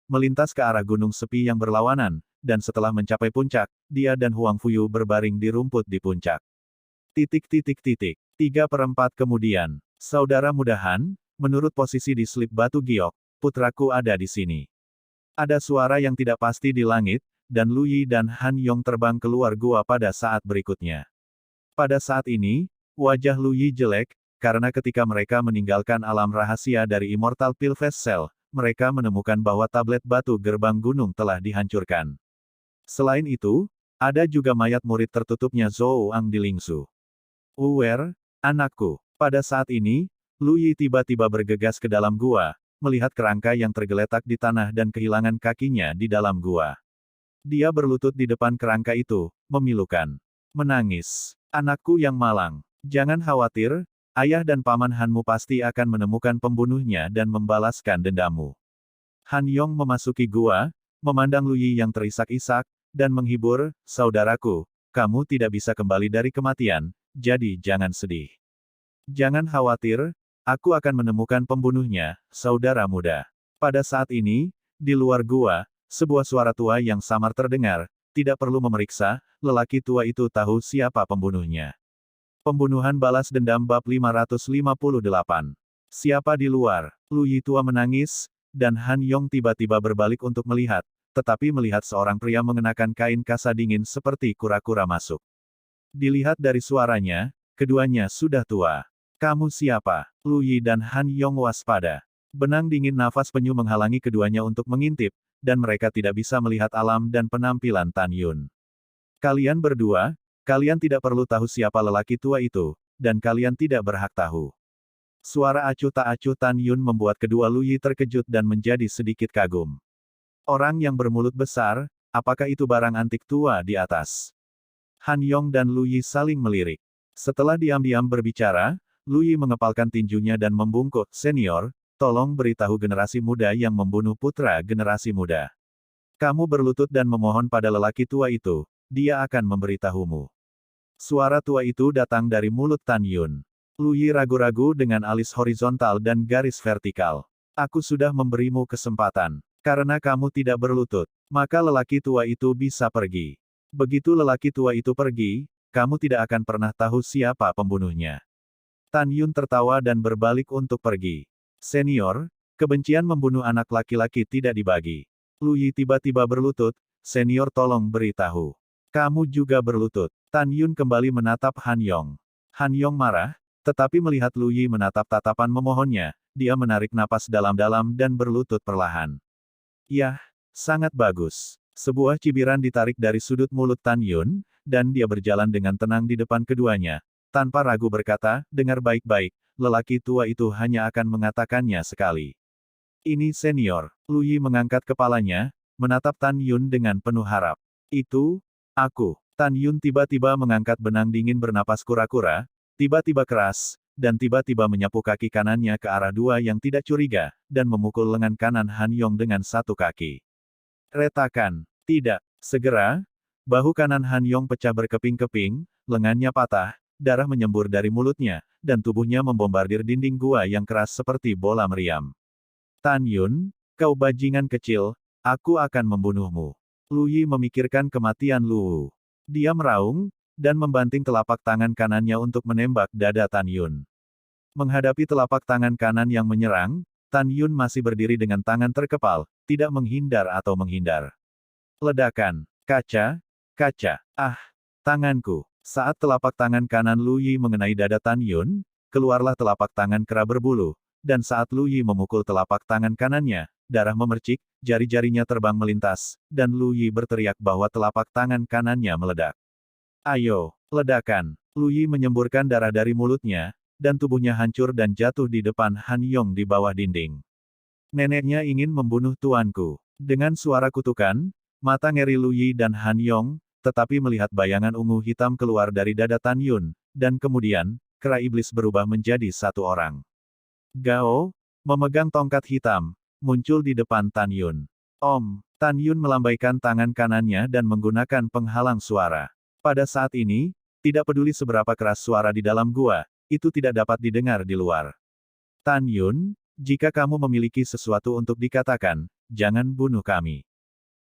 melintas ke arah gunung sepi yang berlawanan, dan setelah mencapai puncak, dia dan Huang Fuyu berbaring di rumput di puncak. 3/4 kemudian, saudara mudahan, menurut posisi di slip batu giok, putraku ada di sini. Ada suara yang tidak pasti di langit, dan Lu Yi dan Han Yong terbang keluar gua pada saat berikutnya. Pada saat ini, wajah Lu Yi jelek, karena ketika mereka meninggalkan alam rahasia dari Immortal Pilves Cell, mereka menemukan bahwa tablet batu gerbang gunung telah dihancurkan. Selain itu, ada juga mayat murid tertutupnya Zhou Ang di Lingsu. Uwer, anakku. Pada saat ini, Lu Yi tiba-tiba bergegas ke dalam gua, melihat kerangka yang tergeletak di tanah dan kehilangan kakinya di dalam gua. Dia berlutut di depan kerangka itu, memilukan. Menangis. Anakku yang malang. Jangan khawatir, ayah dan paman Hanmu pasti akan menemukan pembunuhnya dan membalaskan dendammu. Han Yong memasuki gua, memandang Lu Yi yang terisak-isak, dan menghibur, saudaraku, kamu tidak bisa kembali dari kematian, jadi jangan sedih. Jangan khawatir, aku akan menemukan pembunuhnya, saudara muda. Pada saat ini, di luar gua, sebuah suara tua yang samar terdengar, tidak perlu memeriksa, lelaki tua itu tahu siapa pembunuhnya. Pembunuhan balas dendam bab 558. Siapa di luar? Lu Yi tua menangis, dan Han Yong tiba-tiba berbalik untuk melihat, tetapi melihat seorang pria mengenakan kain kasa dingin seperti kura-kura masuk. Dilihat dari suaranya, keduanya sudah tua. Kamu siapa? Lu Yi dan Han Yong waspada. Benang dingin nafas penyu menghalangi keduanya untuk mengintip, dan mereka tidak bisa melihat alam dan penampilan Tan Yun. Kalian berdua, kalian tidak perlu tahu siapa lelaki tua itu, dan kalian tidak berhak tahu. Suara acuh tak acuh Tan Yun membuat kedua Lu Yi terkejut dan menjadi sedikit kagum. Orang yang bermulut besar, apakah itu barang antik tua di atas? Han Yong dan Lu Yi saling melirik. Setelah diam-diam berbicara, Lu Yi mengepalkan tinjunya dan membungkuk, "Senior, tolong beritahu generasi muda yang membunuh putra generasi muda. Kamu berlutut dan memohon pada lelaki tua itu, dia akan memberitahumu." Suara tua itu datang dari mulut Tan Yun. Lu Yi ragu-ragu dengan alis horizontal dan garis vertikal. Aku sudah memberimu kesempatan. Karena kamu tidak berlutut, maka lelaki tua itu bisa pergi. Begitu lelaki tua itu pergi, kamu tidak akan pernah tahu siapa pembunuhnya. Tan Yun tertawa dan berbalik untuk pergi. Senior, kebencian membunuh anak laki-laki tidak dibagi. Lu Yi tiba-tiba berlutut, "Senior tolong beritahu. Kamu juga berlutut." Tan Yun kembali menatap Han Yong. Han Yong marah, tetapi melihat Lu Yi menatap tatapan memohonnya, dia menarik napas dalam-dalam dan berlutut perlahan. Yah, sangat bagus. Sebuah cibiran ditarik dari sudut mulut Tan Yun, dan dia berjalan dengan tenang di depan keduanya. Tanpa ragu berkata, "Dengar baik-baik, lelaki tua itu hanya akan mengatakannya sekali. Ini senior." Lu Yi mengangkat kepalanya, menatap Tan Yun dengan penuh harap. "Itu, aku." Tan Yun tiba-tiba mengangkat benang dingin bernapas kura-kura, tiba-tiba keras, dan tiba-tiba menyapu kaki kanannya ke arah dua yang tidak curiga, dan memukul lengan kanan Han Yong dengan satu kaki. Retakan. Tidak. Segera, bahu kanan Han Yong pecah berkeping-keping, lengannya patah, darah menyembur dari mulutnya, dan tubuhnya membombardir dinding gua yang keras seperti bola meriam. "Tan Yun, kau bajingan kecil, aku akan membunuhmu." Lu Yi memikirkan kematian Luwu. Dia meraung, dan membanting telapak tangan kanannya untuk menembak dada Tan Yun. Menghadapi telapak tangan kanan yang menyerang, Tan Yun masih berdiri dengan tangan terkepal, tidak menghindar atau menghindar. Ledakan. Kaca. Kaca. Ah! Tanganku. Saat telapak tangan kanan Lu Yi mengenai dada Tan Yun, keluarlah telapak tangan kera berbulu, dan saat Lu Yi memukul telapak tangan kanannya, darah memercik, jari-jarinya terbang melintas, dan Lu Yi berteriak bahwa telapak tangan kanannya meledak. "Ayo!" Ledakan. Lu Yi menyemburkan darah dari mulutnya, dan tubuhnya hancur dan jatuh di depan Han Yong di bawah dinding. "Neneknya ingin membunuh tuanku." Dengan suara kutukan, mata ngeri Lu Yi dan Han Yong, tetapi melihat bayangan ungu hitam keluar dari dada Tan Yun, dan kemudian, kera iblis berubah menjadi satu orang. Gao, memegang tongkat hitam, muncul di depan Tan Yun. "Om." Tan Yun melambaikan tangan kanannya dan menggunakan penghalang suara. Pada saat ini, tidak peduli seberapa keras suara di dalam gua, itu tidak dapat didengar di luar. "Tan Yun, jika kamu memiliki sesuatu untuk dikatakan, jangan bunuh kami."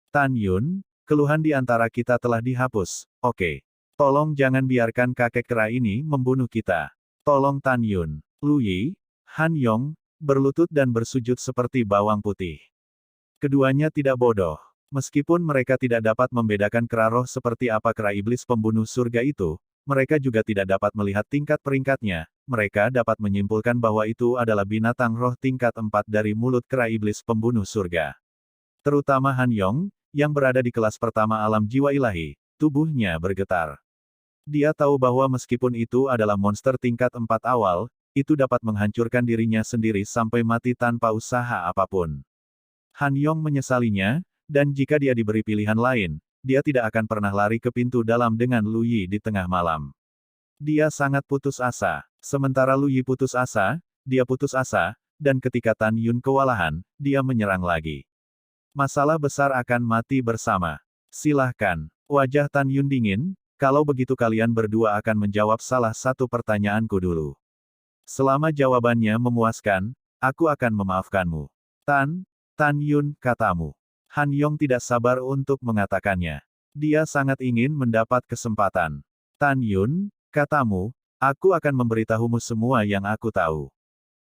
"Tan Yun, keluhan di antara kita telah dihapus, oke. Tolong jangan biarkan kakek kera ini membunuh kita. Tolong Tan Yun." Lu Yi, Han Yong, berlutut dan bersujud seperti bawang putih. Keduanya tidak bodoh. Meskipun mereka tidak dapat membedakan kera roh seperti apa kera iblis pembunuh surga itu, mereka juga tidak dapat melihat tingkat peringkatnya, mereka dapat menyimpulkan bahwa itu adalah binatang roh tingkat 4 dari mulut kera iblis pembunuh surga. Terutama Han Yong, yang berada di kelas pertama alam jiwa ilahi, tubuhnya bergetar. Dia tahu bahwa meskipun itu adalah monster tingkat 4 awal, itu dapat menghancurkan dirinya sendiri sampai mati tanpa usaha apapun. Han Yong menyesalinya, dan jika dia diberi pilihan lain, dia tidak akan pernah lari ke pintu dalam dengan Lu Yi di tengah malam. Dia sangat putus asa. Sementara Lu Yi putus asa, dia putus asa, dan ketika Tan Yun kewalahan, dia menyerang lagi. Masalah besar akan mati bersama. Silahkan. Wajah Tan Yun dingin, kalau begitu kalian berdua akan menjawab salah satu pertanyaanku dulu. Selama jawabannya memuaskan, aku akan memaafkanmu. Tan Yun, katamu. Han Yong tidak sabar untuk mengatakannya. Dia sangat ingin mendapat kesempatan. Tan Yun, katamu, aku akan memberitahumu semua yang aku tahu.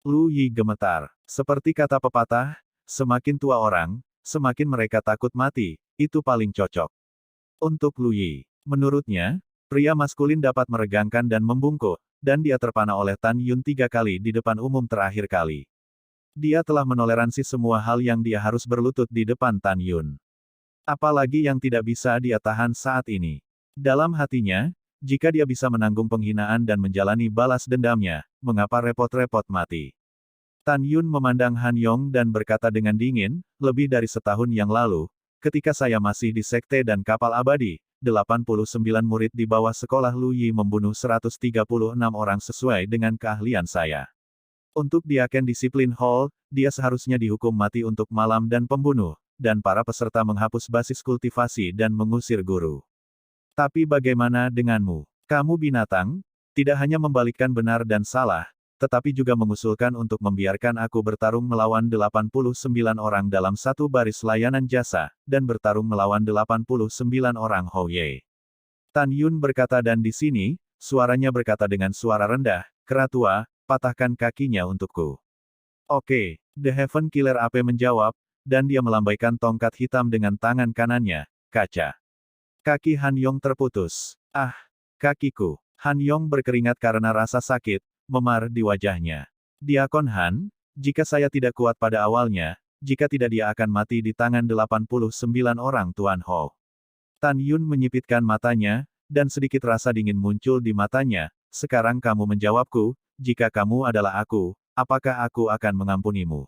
Lu Yi gemetar. Seperti kata pepatah, semakin tua orang, semakin mereka takut mati, itu paling cocok. Untuk Lu Yi, menurutnya, pria maskulin dapat meregangkan dan membungkuk, dan dia terpana oleh Tan Yun 3 kali di depan umum terakhir kali. Dia telah menoleransi semua hal yang dia harus berlutut di depan Tan Yun. Apalagi yang tidak bisa dia tahan saat ini. Dalam hatinya, jika dia bisa menanggung penghinaan dan menjalani balas dendamnya, mengapa repot-repot mati? Tan Yun memandang Han Yong dan berkata dengan dingin, lebih dari setahun yang lalu, ketika saya masih di Sekte dan Kapal Abadi, 89 murid di bawah sekolah Lu Yi membunuh 136 orang sesuai dengan keahlian saya. Untuk Diaken Disiplin Hall, dia seharusnya dihukum mati untuk malam dan pembunuh, dan para peserta menghapus basis kultivasi dan mengusir guru. Tapi bagaimana denganmu? Kamu binatang, tidak hanya membalikkan benar dan salah, tetapi juga mengusulkan untuk membiarkan aku bertarung melawan 89 orang dalam satu baris layanan jasa, dan bertarung melawan 89 orang Houye. Tan Yun berkata dan di sini, suaranya berkata dengan suara rendah, Keratua, patahkan kakinya untukku. Oke, The Heaven Killer AP menjawab, dan dia melambaikan tongkat hitam dengan tangan kanannya, kaca. Kaki Han Yong terputus. Ah, kakiku. Han Yong berkeringat karena rasa sakit, memar di wajahnya. Diakon Han, jika saya tidak kuat pada awalnya, jika tidak dia akan mati di tangan 89 orang Tuan Ho. Tan Yun menyipitkan matanya, dan sedikit rasa dingin muncul di matanya. Sekarang kamu menjawabku, jika kamu adalah aku, apakah aku akan mengampunimu?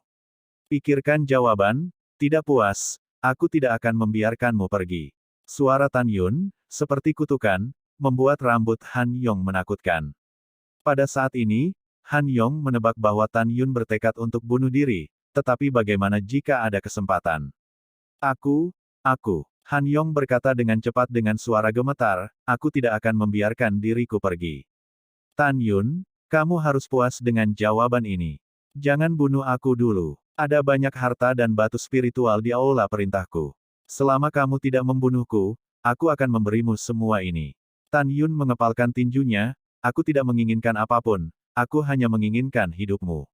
Pikirkan jawaban, tidak puas, aku tidak akan membiarkanmu pergi. Suara Tan Yun, seperti kutukan, membuat rambut Han Yong menakutkan. Pada saat ini, Han Yong menebak bahwa Tan Yun bertekad untuk bunuh diri, tetapi bagaimana jika ada kesempatan? Aku, Han Yong berkata dengan cepat dengan suara gemetar, aku tidak akan membiarkan diriku pergi. Tan Yun, kamu harus puas dengan jawaban ini. Jangan bunuh aku dulu. Ada banyak harta dan batu spiritual di aula perintahku. Selama kamu tidak membunuhku, aku akan memberimu semua ini. Tan Yun mengepalkan tinjunya, aku tidak menginginkan apapun, aku hanya menginginkan hidupmu.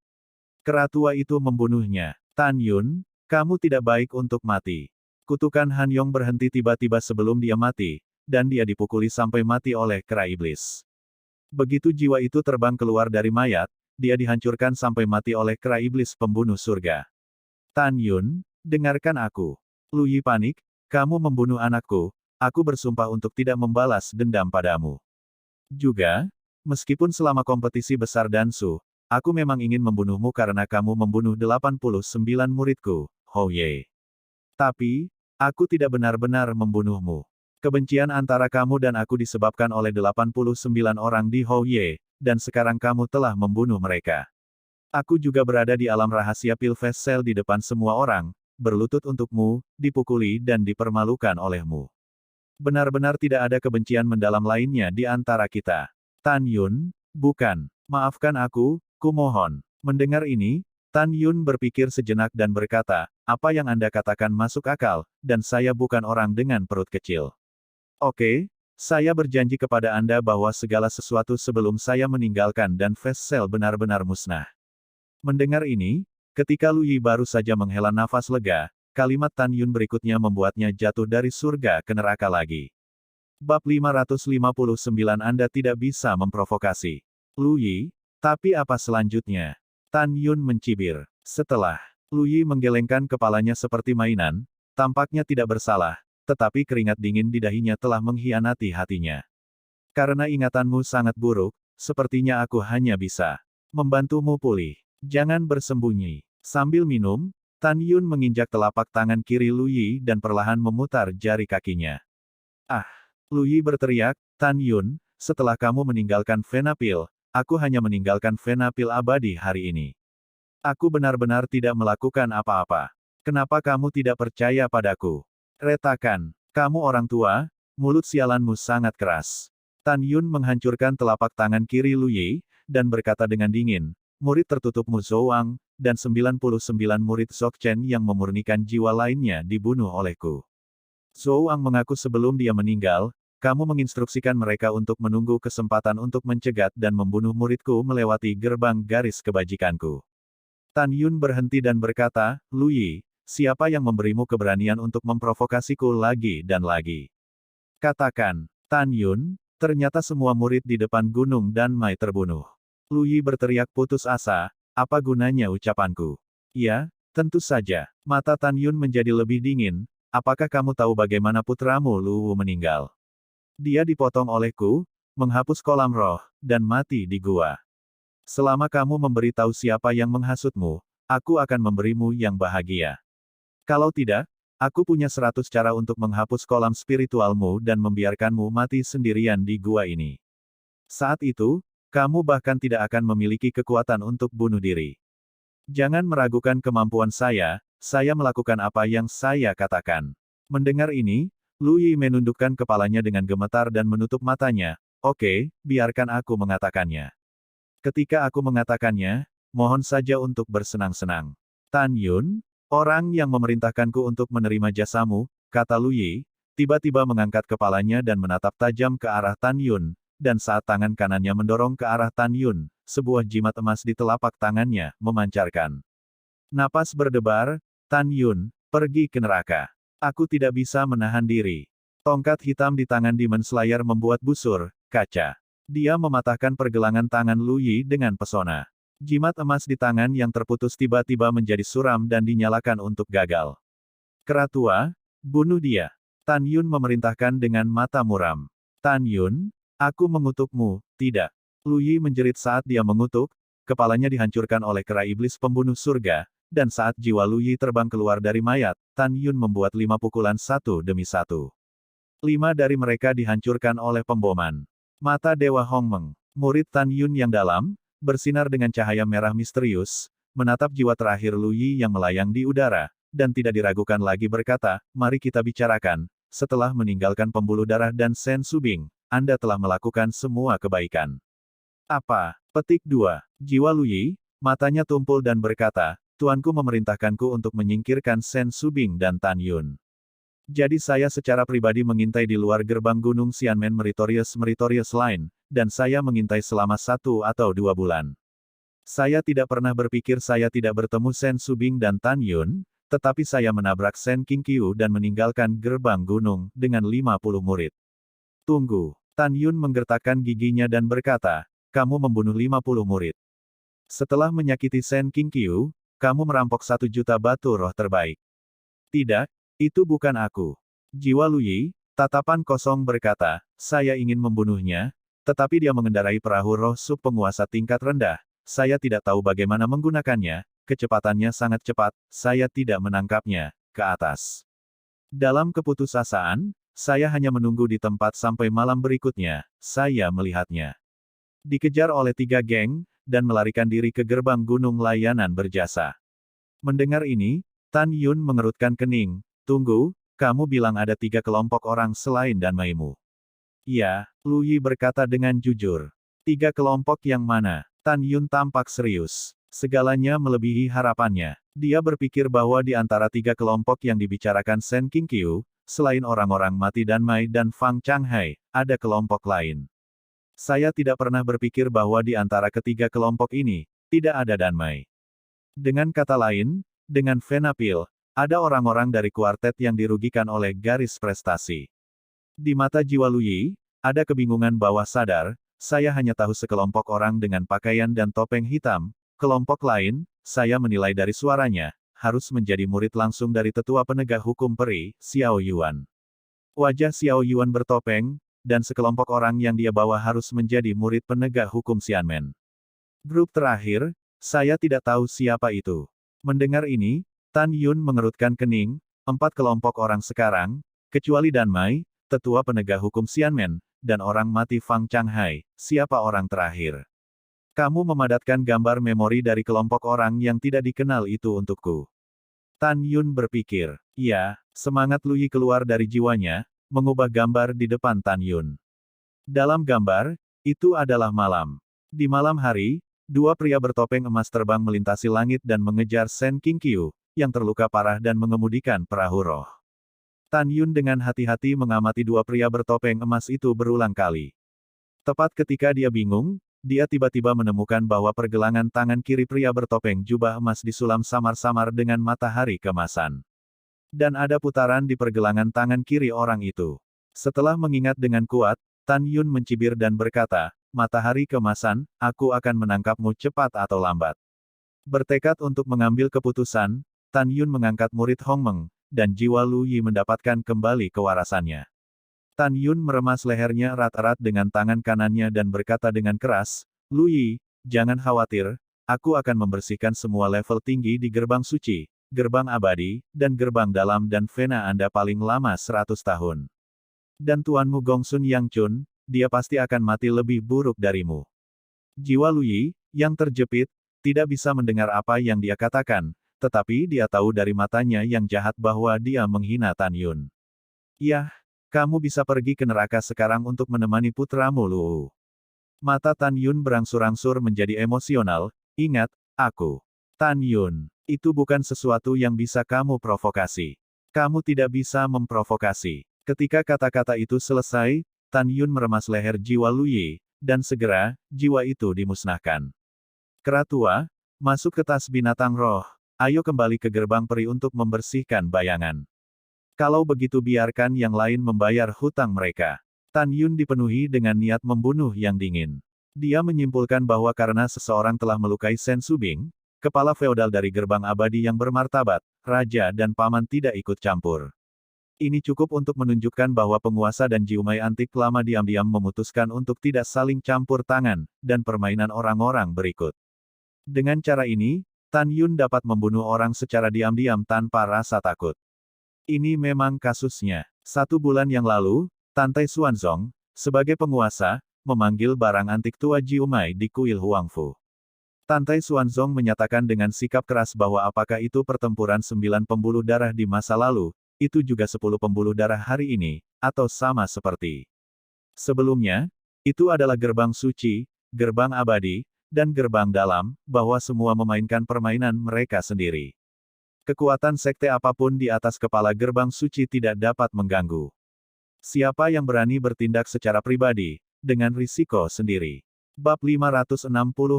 Keratua itu membunuhnya. Tan Yun, kamu tidak baik untuk mati. Kutukan Han Yong berhenti tiba-tiba sebelum dia mati, dan dia dipukuli sampai mati oleh kera iblis. Begitu jiwa itu terbang keluar dari mayat, dia dihancurkan sampai mati oleh kera iblis pembunuh surga. Tan Yun, dengarkan aku. Lu Yi panik, kamu membunuh anakku, aku bersumpah untuk tidak membalas dendam padamu. Juga, meskipun selama kompetisi besar Dansu, aku memang ingin membunuhmu karena kamu membunuh 89 muridku, Houye. Tapi, aku tidak benar-benar membunuhmu. Kebencian antara kamu dan aku disebabkan oleh 89 orang di Houye, dan sekarang kamu telah membunuh mereka. Aku juga berada di alam rahasia Pilfest Cell di depan semua orang, berlutut untukmu, dipukuli dan dipermalukan olehmu. Benar-benar tidak ada kebencian mendalam lainnya di antara kita. Tan Yun, bukan. Maafkan aku, kumohon. Mendengar ini, Tan Yun berpikir sejenak dan berkata, apa yang Anda katakan masuk akal, dan saya bukan orang dengan perut kecil. Oke, saya berjanji kepada Anda bahwa segala sesuatu sebelum saya meninggalkan dan Fest Cell benar-benar musnah. Mendengar ini, ketika Lu Yi baru saja menghela nafas lega, kalimat Tan Yun berikutnya membuatnya jatuh dari surga ke neraka lagi. Bab 559 Anda tidak bisa memprovokasi. Lu Yi, tapi apa selanjutnya? Tan Yun mencibir. Setelah Lu Yi menggelengkan kepalanya seperti mainan, tampaknya tidak bersalah, tetapi keringat dingin di dahinya telah mengkhianati hatinya. Karena ingatanmu sangat buruk, sepertinya aku hanya bisa membantumu pulih. Jangan bersembunyi. Sambil minum, Tan Yun menginjak telapak tangan kiri Lu Yi dan perlahan memutar jari kakinya. Ah! Lu Yi berteriak, Tan Yun, setelah kamu meninggalkan Venapil, aku hanya meninggalkan Venapil abadi hari ini. Aku benar-benar tidak melakukan apa-apa. Kenapa kamu tidak percaya padaku? Retakan. Kamu orang tua, mulut sialanmu sangat keras. Tan Yun menghancurkan telapak tangan kiri Lu Yi, dan berkata dengan dingin, murid tertutupmu Zhou, dan 99 murid Dzogchen yang memurnikan jiwa lainnya dibunuh olehku. Zhou mengaku sebelum dia meninggal, kamu menginstruksikan mereka untuk menunggu kesempatan untuk mencegat dan membunuh muridku melewati gerbang garis kebajikanku. Tan Yun berhenti dan berkata, Lu Yi, siapa yang memberimu keberanian untuk memprovokasiku lagi dan lagi? Katakan, Tan Yun, ternyata semua murid di depan Gunung Danmai terbunuh. Lu Yi berteriak putus asa, apa gunanya ucapanku? Ya, tentu saja. Mata Tan Yun menjadi lebih dingin, apakah kamu tahu bagaimana putramu Lu Wu meninggal? Dia dipotong olehku, menghapus kolam roh, dan mati di gua. Selama kamu memberitahu siapa yang menghasutmu, aku akan memberimu yang bahagia. Kalau tidak, aku punya 100 cara untuk menghapus kolam spiritualmu dan membiarkanmu mati sendirian di gua ini. Saat itu, kamu bahkan tidak akan memiliki kekuatan untuk bunuh diri. Jangan meragukan kemampuan saya melakukan apa yang saya katakan. Mendengar ini, Lu Yi menundukkan kepalanya dengan gemetar dan menutup matanya. Oke, biarkan aku mengatakannya. Ketika aku mengatakannya, mohon saja untuk bersenang-senang. Tan Yun, orang yang memerintahkanku untuk menerima jasamu, kata Lu Yi, tiba-tiba mengangkat kepalanya dan menatap tajam ke arah Tan Yun, dan saat tangan kanannya mendorong ke arah Tan Yun, sebuah jimat emas di telapak tangannya memancarkan napas berdebar. Tan Yun, pergi ke neraka. Aku tidak bisa menahan diri. Tongkat hitam di tangan Demon Slayer membuat busur kaca. Dia mematahkan pergelangan tangan Lu Yi dengan pesona. Jimat emas di tangan yang terputus tiba-tiba menjadi suram dan dinyalakan untuk gagal. Keratua, bunuh dia. Tan Yun memerintahkan dengan mata muram. Tan Yun, aku mengutukmu, tidak. Lu Yi menjerit saat dia mengutuk, kepalanya dihancurkan oleh kera iblis pembunuh surga, dan saat jiwa Lu Yi terbang keluar dari mayat, Tan Yun membuat 5 pukulan satu demi satu. 5 dari mereka dihancurkan oleh pemboman. Mata Dewa Hongmeng, murid Tan Yun yang dalam, bersinar dengan cahaya merah misterius, menatap jiwa terakhir Lu Yi yang melayang di udara, dan tidak diragukan lagi berkata, mari kita bicarakan, setelah meninggalkan pembuluh darah dan Sen Subing, Anda telah melakukan semua kebaikan. Apa? Petik 2. Jiwa Lu Yi, matanya tumpul dan berkata, Tuanku memerintahkanku untuk menyingkirkan Sen Subing dan Tan Yun. Jadi saya secara pribadi mengintai di luar gerbang Gunung Xianmen Meritorious Line, dan saya mengintai selama 1 atau 2 bulan. Saya tidak pernah berpikir saya tidak bertemu Sen Subing dan Tan Yun, tetapi saya menabrak Sen Qingqiu dan meninggalkan gerbang gunung dengan 50 murid. Tunggu. Tan Yun menggertakkan giginya dan berkata, kamu membunuh 50 murid. Setelah menyakiti Sen Qingqiu, kamu merampok 1 juta batu roh terbaik. Tidak. Itu bukan aku. Jiwa Lu Yi, tatapan kosong berkata, saya ingin membunuhnya, tetapi dia mengendarai perahu roh sub penguasa tingkat rendah, saya tidak tahu bagaimana menggunakannya, kecepatannya sangat cepat, saya tidak menangkapnya, ke atas. Dalam keputusasaan, saya hanya menunggu di tempat sampai malam berikutnya, saya melihatnya dikejar oleh 3 geng, dan melarikan diri ke gerbang gunung layanan berjasa. Mendengar ini, Tan Yun mengerutkan kening. Tunggu, kamu bilang ada 3 kelompok orang selain Danmaimu. Ya, Lu Yi berkata dengan jujur. 3 kelompok yang mana? Tan Yun tampak serius. Segalanya melebihi harapannya. Dia berpikir bahwa di antara 3 kelompok yang dibicarakan Sen Qingqiu, selain orang-orang mati Danmai dan Fang Changhai, ada kelompok lain. Saya tidak pernah berpikir bahwa di antara ketiga kelompok ini, tidak ada Danmai. Dengan kata lain, dengan Venapil, ada orang-orang dari kuartet yang dirugikan oleh garis prestasi. Di mata jiwa Lu Yi, ada kebingungan bawah sadar, saya hanya tahu sekelompok orang dengan pakaian dan topeng hitam, kelompok lain, saya menilai dari suaranya, harus menjadi murid langsung dari tetua penegak hukum peri, Xiao Yuan. Wajah Xiao Yuan bertopeng, dan sekelompok orang yang dia bawa harus menjadi murid penegak hukum Xianmen. Grup terakhir, saya tidak tahu siapa itu. Mendengar ini, Tan Yun mengerutkan kening, 4 kelompok orang sekarang, kecuali Danmai, tetua penegak hukum Xianmen, dan orang mati Fang Changhai, siapa orang terakhir? Kamu memadatkan gambar memori dari kelompok orang yang tidak dikenal itu untukku. Tan Yun berpikir. Ya, semangat Lu Yi keluar dari jiwanya, mengubah gambar di depan Tan Yun. Dalam gambar, itu adalah malam. Di malam hari, dua pria bertopeng emas terbang melintasi langit dan mengejar Shen Qingqiu, yang terluka parah dan mengemudikan perahu roh. Tan Yun dengan hati-hati mengamati dua pria bertopeng emas itu berulang kali. Tepat ketika dia bingung, dia tiba-tiba menemukan bahwa pergelangan tangan kiri pria bertopeng jubah emas disulam samar-samar dengan matahari kemasan. Dan ada putaran di pergelangan tangan kiri orang itu. Setelah mengingat dengan kuat, Tan Yun mencibir dan berkata, "Matahari kemasan, aku akan menangkapmu cepat atau lambat." Bertekad untuk mengambil keputusan, Tan Yun mengangkat murid Hong Meng, dan jiwa Lu Yi mendapatkan kembali kewarasannya. Tan Yun meremas lehernya erat-erat dengan tangan kanannya dan berkata dengan keras, "Lu Yi, jangan khawatir, aku akan membersihkan semua level tinggi di gerbang suci, gerbang abadi, dan gerbang dalam dan Vena Anda paling lama 100 tahun. Dan tuanmu Gongsun Yang Chun, dia pasti akan mati lebih buruk darimu." Jiwa Lu Yi, yang terjepit, tidak bisa mendengar apa yang dia katakan, tetapi dia tahu dari matanya yang jahat bahwa dia menghina Tan Yun. "Yah, kamu bisa pergi ke neraka sekarang untuk menemani putramu Lu." Mata Tan Yun berangsur-angsur menjadi emosional, "Ingat, aku. Tan Yun, itu bukan sesuatu yang bisa kamu provokasi. Kamu tidak bisa memprovokasi." Ketika kata-kata itu selesai, Tan Yun meremas leher jiwa Lu Yi, dan segera, jiwa itu dimusnahkan. "Keratua, masuk ke tas binatang roh. Ayo kembali ke gerbang peri untuk membersihkan bayangan. Kalau begitu biarkan yang lain membayar hutang mereka." Tan Yun dipenuhi dengan niat membunuh yang dingin. Dia menyimpulkan bahwa karena seseorang telah melukai Shen Subing, kepala feodal dari gerbang abadi yang bermartabat, raja dan paman tidak ikut campur. Ini cukup untuk menunjukkan bahwa penguasa dan Jiumai antik lama diam-diam memutuskan untuk tidak saling campur tangan, dan permainan orang-orang berikut. Dengan cara ini, Tan Yun dapat membunuh orang secara diam-diam tanpa rasa takut. Ini memang kasusnya. 1 bulan yang lalu, Tantai Xuanzong, sebagai penguasa, memanggil barang antik tua Jiumai di kuil Huangfu. Tantai Xuanzong menyatakan dengan sikap keras bahwa apakah itu pertempuran 9 pembuluh darah di masa lalu, itu juga 10 pembuluh darah hari ini, atau sama seperti sebelumnya, itu adalah gerbang suci, gerbang abadi, dan gerbang dalam, bahwa semua memainkan permainan mereka sendiri. Kekuatan sekte apapun di atas kepala gerbang suci tidak dapat mengganggu. Siapa yang berani bertindak secara pribadi, dengan risiko sendiri. Bab 560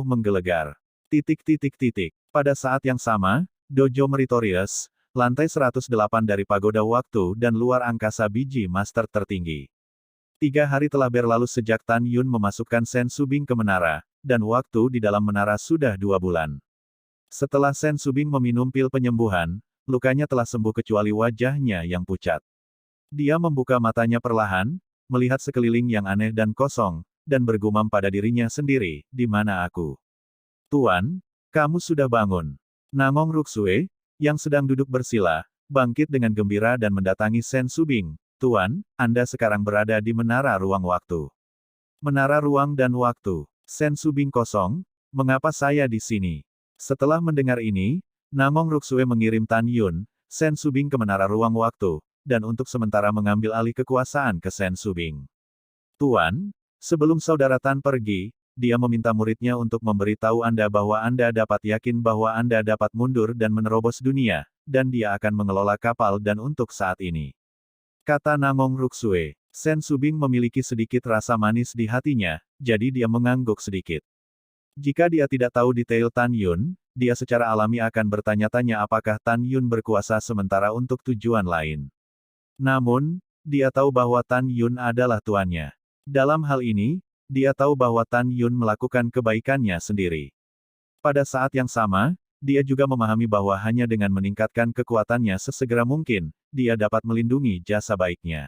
menggelegar. Pada saat yang sama, Dojo Meritorious, lantai 108 dari Pagoda Waktu dan luar angkasa biji master tertinggi. 3 hari telah berlalu sejak Tan Yun memasukkan Shen Subing ke menara, dan waktu di dalam menara sudah 2 bulan. Setelah Shen Subing meminum pil penyembuhan, lukanya telah sembuh kecuali wajahnya yang pucat. Dia membuka matanya perlahan, melihat sekeliling yang aneh dan kosong, dan bergumam pada dirinya sendiri, "Di mana aku?" "Tuan, kamu sudah bangun." Nangong Ruksue, yang sedang duduk bersila, bangkit dengan gembira dan mendatangi Shen Subing. "Tuan, Anda sekarang berada di Menara Ruang Waktu." "Menara Ruang dan Waktu." Shen Subing kosong, "Mengapa saya di sini?" Setelah mendengar ini, Nangong Ruksue mengirim Tan Yun, Shen Subing ke Menara Ruang Waktu, dan untuk sementara mengambil alih kekuasaan ke Shen Subing. "Tuan, sebelum saudara Tan pergi, dia meminta muridnya untuk memberitahu Anda bahwa Anda dapat yakin bahwa Anda dapat mundur dan menerobos dunia, dan dia akan mengelola kapal dan untuk saat ini." Kata Nangong Ruksue. Shen Subing memiliki sedikit rasa manis di hatinya, jadi dia mengangguk sedikit. Jika dia tidak tahu detail Tan Yun, dia secara alami akan bertanya-tanya apakah Tan Yun berkuasa sementara untuk tujuan lain. Namun, dia tahu bahwa Tan Yun adalah tuannya. Dalam hal ini, dia tahu bahwa Tan Yun melakukan kebaikannya sendiri. Pada saat yang sama, dia juga memahami bahwa hanya dengan meningkatkan kekuatannya sesegera mungkin, dia dapat melindungi jasa baiknya.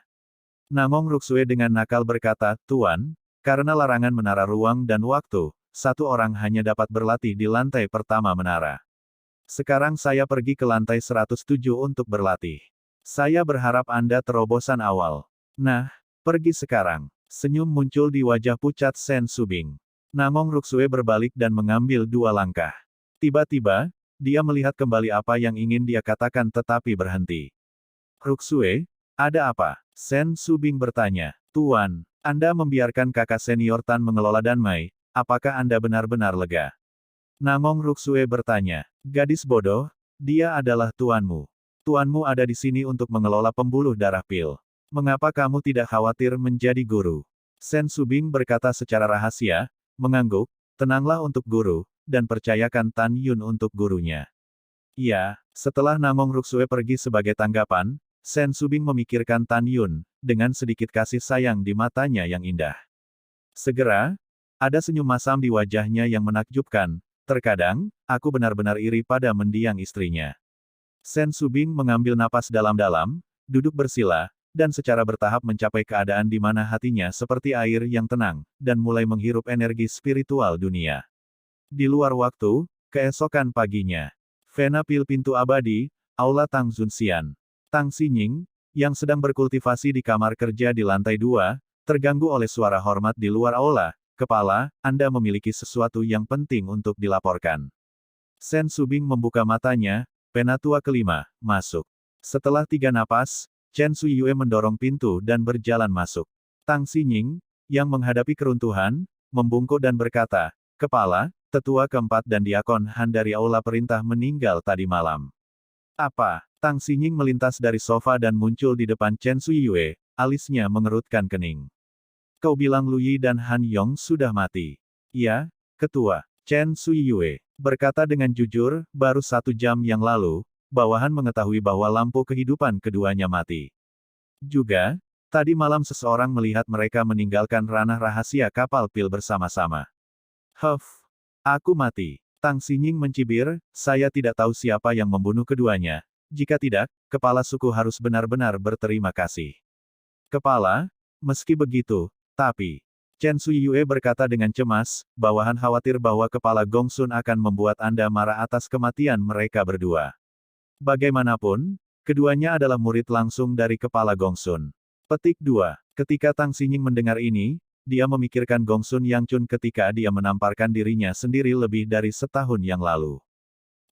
Nangong Ruksue dengan nakal berkata, "Tuan, karena larangan menara ruang dan waktu, 1 orang hanya dapat berlatih di lantai pertama menara. Sekarang saya pergi ke lantai 107 untuk berlatih. Saya berharap Anda terobosan awal. Nah, pergi sekarang." Senyum muncul di wajah pucat Sen Subing. Namong Ruksue berbalik dan mengambil 2 langkah. Tiba-tiba, dia melihat kembali apa yang ingin dia katakan tetapi berhenti. Ruksue, ada apa? Sen Subing bertanya. Tuan, Anda membiarkan kakak senior Tan mengelola Danmai, apakah Anda benar-benar lega? Namong Ruksue bertanya. Gadis bodoh, dia adalah tuanmu. Tuanmu ada di sini untuk mengelola pembuluh darah pil. Mengapa kamu tidak khawatir menjadi guru? Sen Subing berkata secara rahasia, mengangguk, tenanglah untuk guru, dan percayakan Tan Yun untuk gurunya. Iya, setelah Namong Ruksue pergi sebagai tanggapan, Sen Subing memikirkan Tan Yun, dengan sedikit kasih sayang di matanya yang indah. Segera, ada senyum masam di wajahnya yang menakjubkan, terkadang, aku benar-benar iri pada mendiang istrinya. Sen Subing mengambil napas dalam-dalam, duduk bersila, dan secara bertahap mencapai keadaan di mana hatinya seperti air yang tenang, dan mulai menghirup energi spiritual dunia. Di luar waktu, keesokan paginya. Venapil pintu abadi, Aula Tang Zunxian. Tang Xinying, yang sedang berkultivasi di kamar kerja di lantai 2, terganggu oleh suara hormat di luar aula. Kepala, Anda memiliki sesuatu yang penting untuk dilaporkan. Sen Subing membuka matanya, penatua kelima, masuk. Setelah 3 napas, Chen Suyue mendorong pintu dan berjalan masuk. Tang Xinying, yang menghadapi keruntuhan, membungkuk dan berkata, Kepala, tetua keempat dan diakon Han dari aula perintah meninggal tadi malam. Apa? Tang Xinying melintas dari sofa dan muncul di depan Chen Suyue, alisnya mengerutkan kening. Kau bilang Lu Yi dan Han Yong sudah mati. Ya, ketua. Chen Suyue berkata dengan jujur, baru 1 jam yang lalu, bawahan mengetahui bahwa lampu kehidupan keduanya mati. Juga, tadi malam seseorang melihat mereka meninggalkan ranah rahasia kapal pil bersama-sama. Huff, aku mati. Tang Xinying mencibir, saya tidak tahu siapa yang membunuh keduanya. Jika tidak, kepala suku harus benar-benar berterima kasih. Kepala, meski begitu, tapi, Chen Suyue berkata dengan cemas, bawahan khawatir bahwa kepala Gongsun akan membuat Anda marah atas kematian mereka berdua. Bagaimanapun, keduanya adalah murid langsung dari kepala Gongsun. Petik 2. Ketika Tang Xinying mendengar ini, dia memikirkan Gongsun Yangchun ketika dia menamparkan dirinya sendiri lebih dari setahun yang lalu.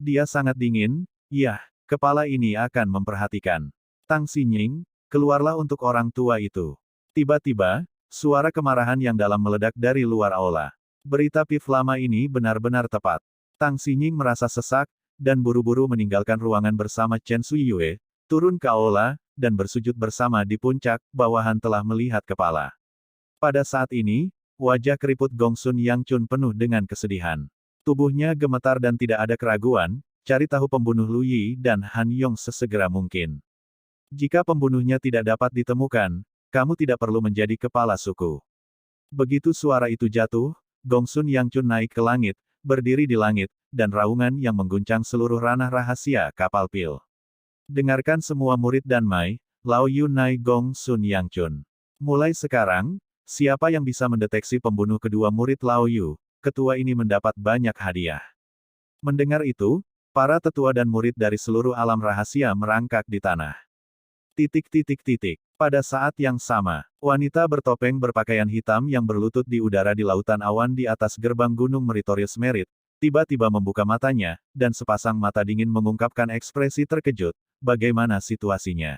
Dia sangat dingin, yah, kepala ini akan memperhatikan. Tang Xinying, keluarlah untuk orang tua itu. Tiba-tiba, suara kemarahan yang dalam meledak dari luar aula. Berita Pif lama ini benar-benar tepat. Tang Xinying merasa sesak, dan buru-buru meninggalkan ruangan bersama Chen Suyue, turun ke aula, dan bersujud bersama di puncak, bawahan telah melihat kepala. Pada saat ini, wajah keriput Gongsun Yangchun penuh dengan kesedihan. Tubuhnya gemetar dan tidak ada keraguan, cari tahu pembunuh Lu Yi dan Han Yong sesegera mungkin. Jika pembunuhnya tidak dapat ditemukan, kamu tidak perlu menjadi kepala suku. Begitu suara itu jatuh, Gongsun Yangchun naik ke langit, berdiri di langit, dan raungan yang mengguncang seluruh ranah rahasia kapal pil. Dengarkan semua murid Danmai, Lao Yu Nai Gongsun Yangchun. Mulai sekarang, siapa yang bisa mendeteksi pembunuh kedua murid Lao Yu, ketua ini mendapat banyak hadiah. Mendengar itu, para tetua dan murid dari seluruh alam rahasia merangkak di tanah. Pada saat yang sama, wanita bertopeng berpakaian hitam yang berlutut di udara di lautan awan di atas gerbang Gunung Meritorious Merit, tiba-tiba membuka matanya, dan sepasang mata dingin mengungkapkan ekspresi terkejut. Bagaimana situasinya?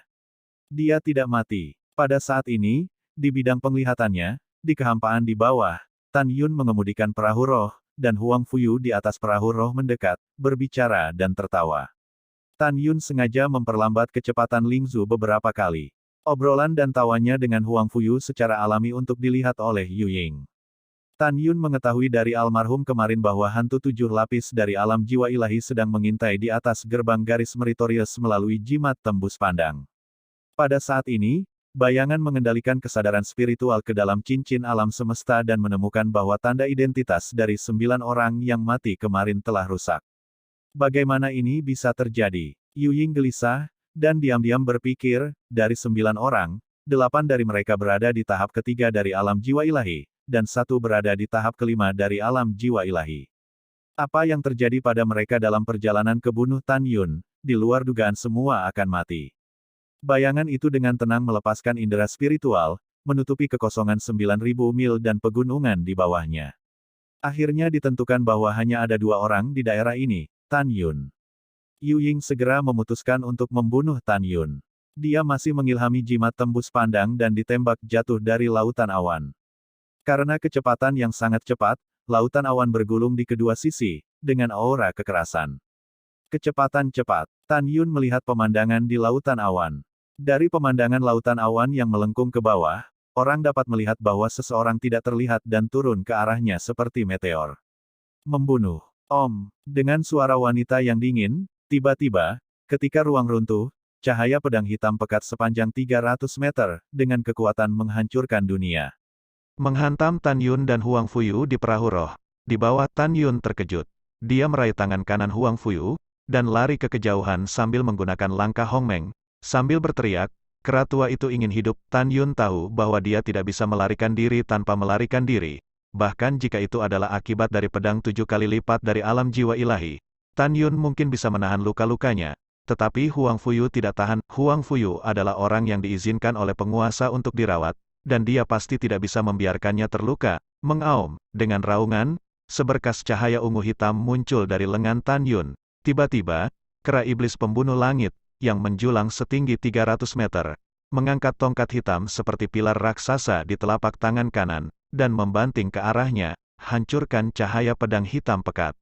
Dia tidak mati. Pada saat ini, di bidang penglihatannya, di kehampaan di bawah, Tan Yun mengemudikan perahu roh, dan Huang Fuyu di atas perahu roh mendekat, berbicara dan tertawa. Tan Yun sengaja memperlambat kecepatan Lingzu beberapa kali. Obrolan dan tawanya dengan Huang Fuyu secara alami untuk dilihat oleh Yu Ying. Tan Yun mengetahui dari almarhum kemarin bahwa hantu 7 lapis dari alam jiwa ilahi sedang mengintai di atas gerbang garis Meritorious melalui jimat tembus pandang. Pada saat ini, bayangan mengendalikan kesadaran spiritual ke dalam cincin alam semesta dan menemukan bahwa tanda identitas dari 9 orang yang mati kemarin telah rusak. Bagaimana ini bisa terjadi? Yu Ying gelisah, dan diam-diam berpikir, dari 9 orang, 8 dari mereka berada di tahap ketiga dari alam jiwa ilahi, dan 1 berada di tahap kelima dari alam jiwa ilahi. Apa yang terjadi pada mereka dalam perjalanan ke bunuh Tan Yun, di luar dugaan semua akan mati. Bayangan itu dengan tenang melepaskan indera spiritual, menutupi kekosongan 9.000 mil dan pegunungan di bawahnya. Akhirnya ditentukan bahwa hanya ada 2 orang di daerah ini, Tan Yun. Yu Ying segera memutuskan untuk membunuh Tan Yun. Dia masih mengilhami jimat tembus pandang dan ditembak jatuh dari lautan awan. Karena kecepatan yang sangat cepat, lautan awan bergulung di kedua sisi, dengan aura kekerasan. Kecepatan cepat. Tan Yun melihat pemandangan di lautan awan. Dari pemandangan lautan awan yang melengkung ke bawah, orang dapat melihat bahwa seseorang tidak terlihat dan turun ke arahnya seperti meteor. Membunuh. Om. Dengan suara wanita yang dingin, tiba-tiba, ketika ruang runtuh, cahaya pedang hitam pekat sepanjang 300 meter, dengan kekuatan menghancurkan dunia. Menghantam Tan Yun dan Huang Fuyu di perahu roh. Di bawah Tan Yun terkejut. Dia meraih tangan kanan Huang Fuyu, dan lari ke kejauhan sambil menggunakan langkah Hongmeng. Sambil berteriak, kera tua itu ingin hidup. Tan Yun tahu bahwa dia tidak bisa melarikan diri tanpa melarikan diri. Bahkan jika itu adalah akibat dari pedang 7 kali lipat dari alam jiwa ilahi, Tan Yun mungkin bisa menahan luka-lukanya. Tetapi Huang Fuyu tidak tahan. Huang Fuyu adalah orang yang diizinkan oleh penguasa untuk dirawat, dan dia pasti tidak bisa membiarkannya terluka. Mengaum, dengan raungan, seberkas cahaya ungu hitam muncul dari lengan Tan Yun. Tiba-tiba, kera iblis pembunuh langit, yang menjulang setinggi 300 meter, mengangkat tongkat hitam seperti pilar raksasa di telapak tangan kanan, dan membanting ke arahnya, hancurkan cahaya pedang hitam pekat.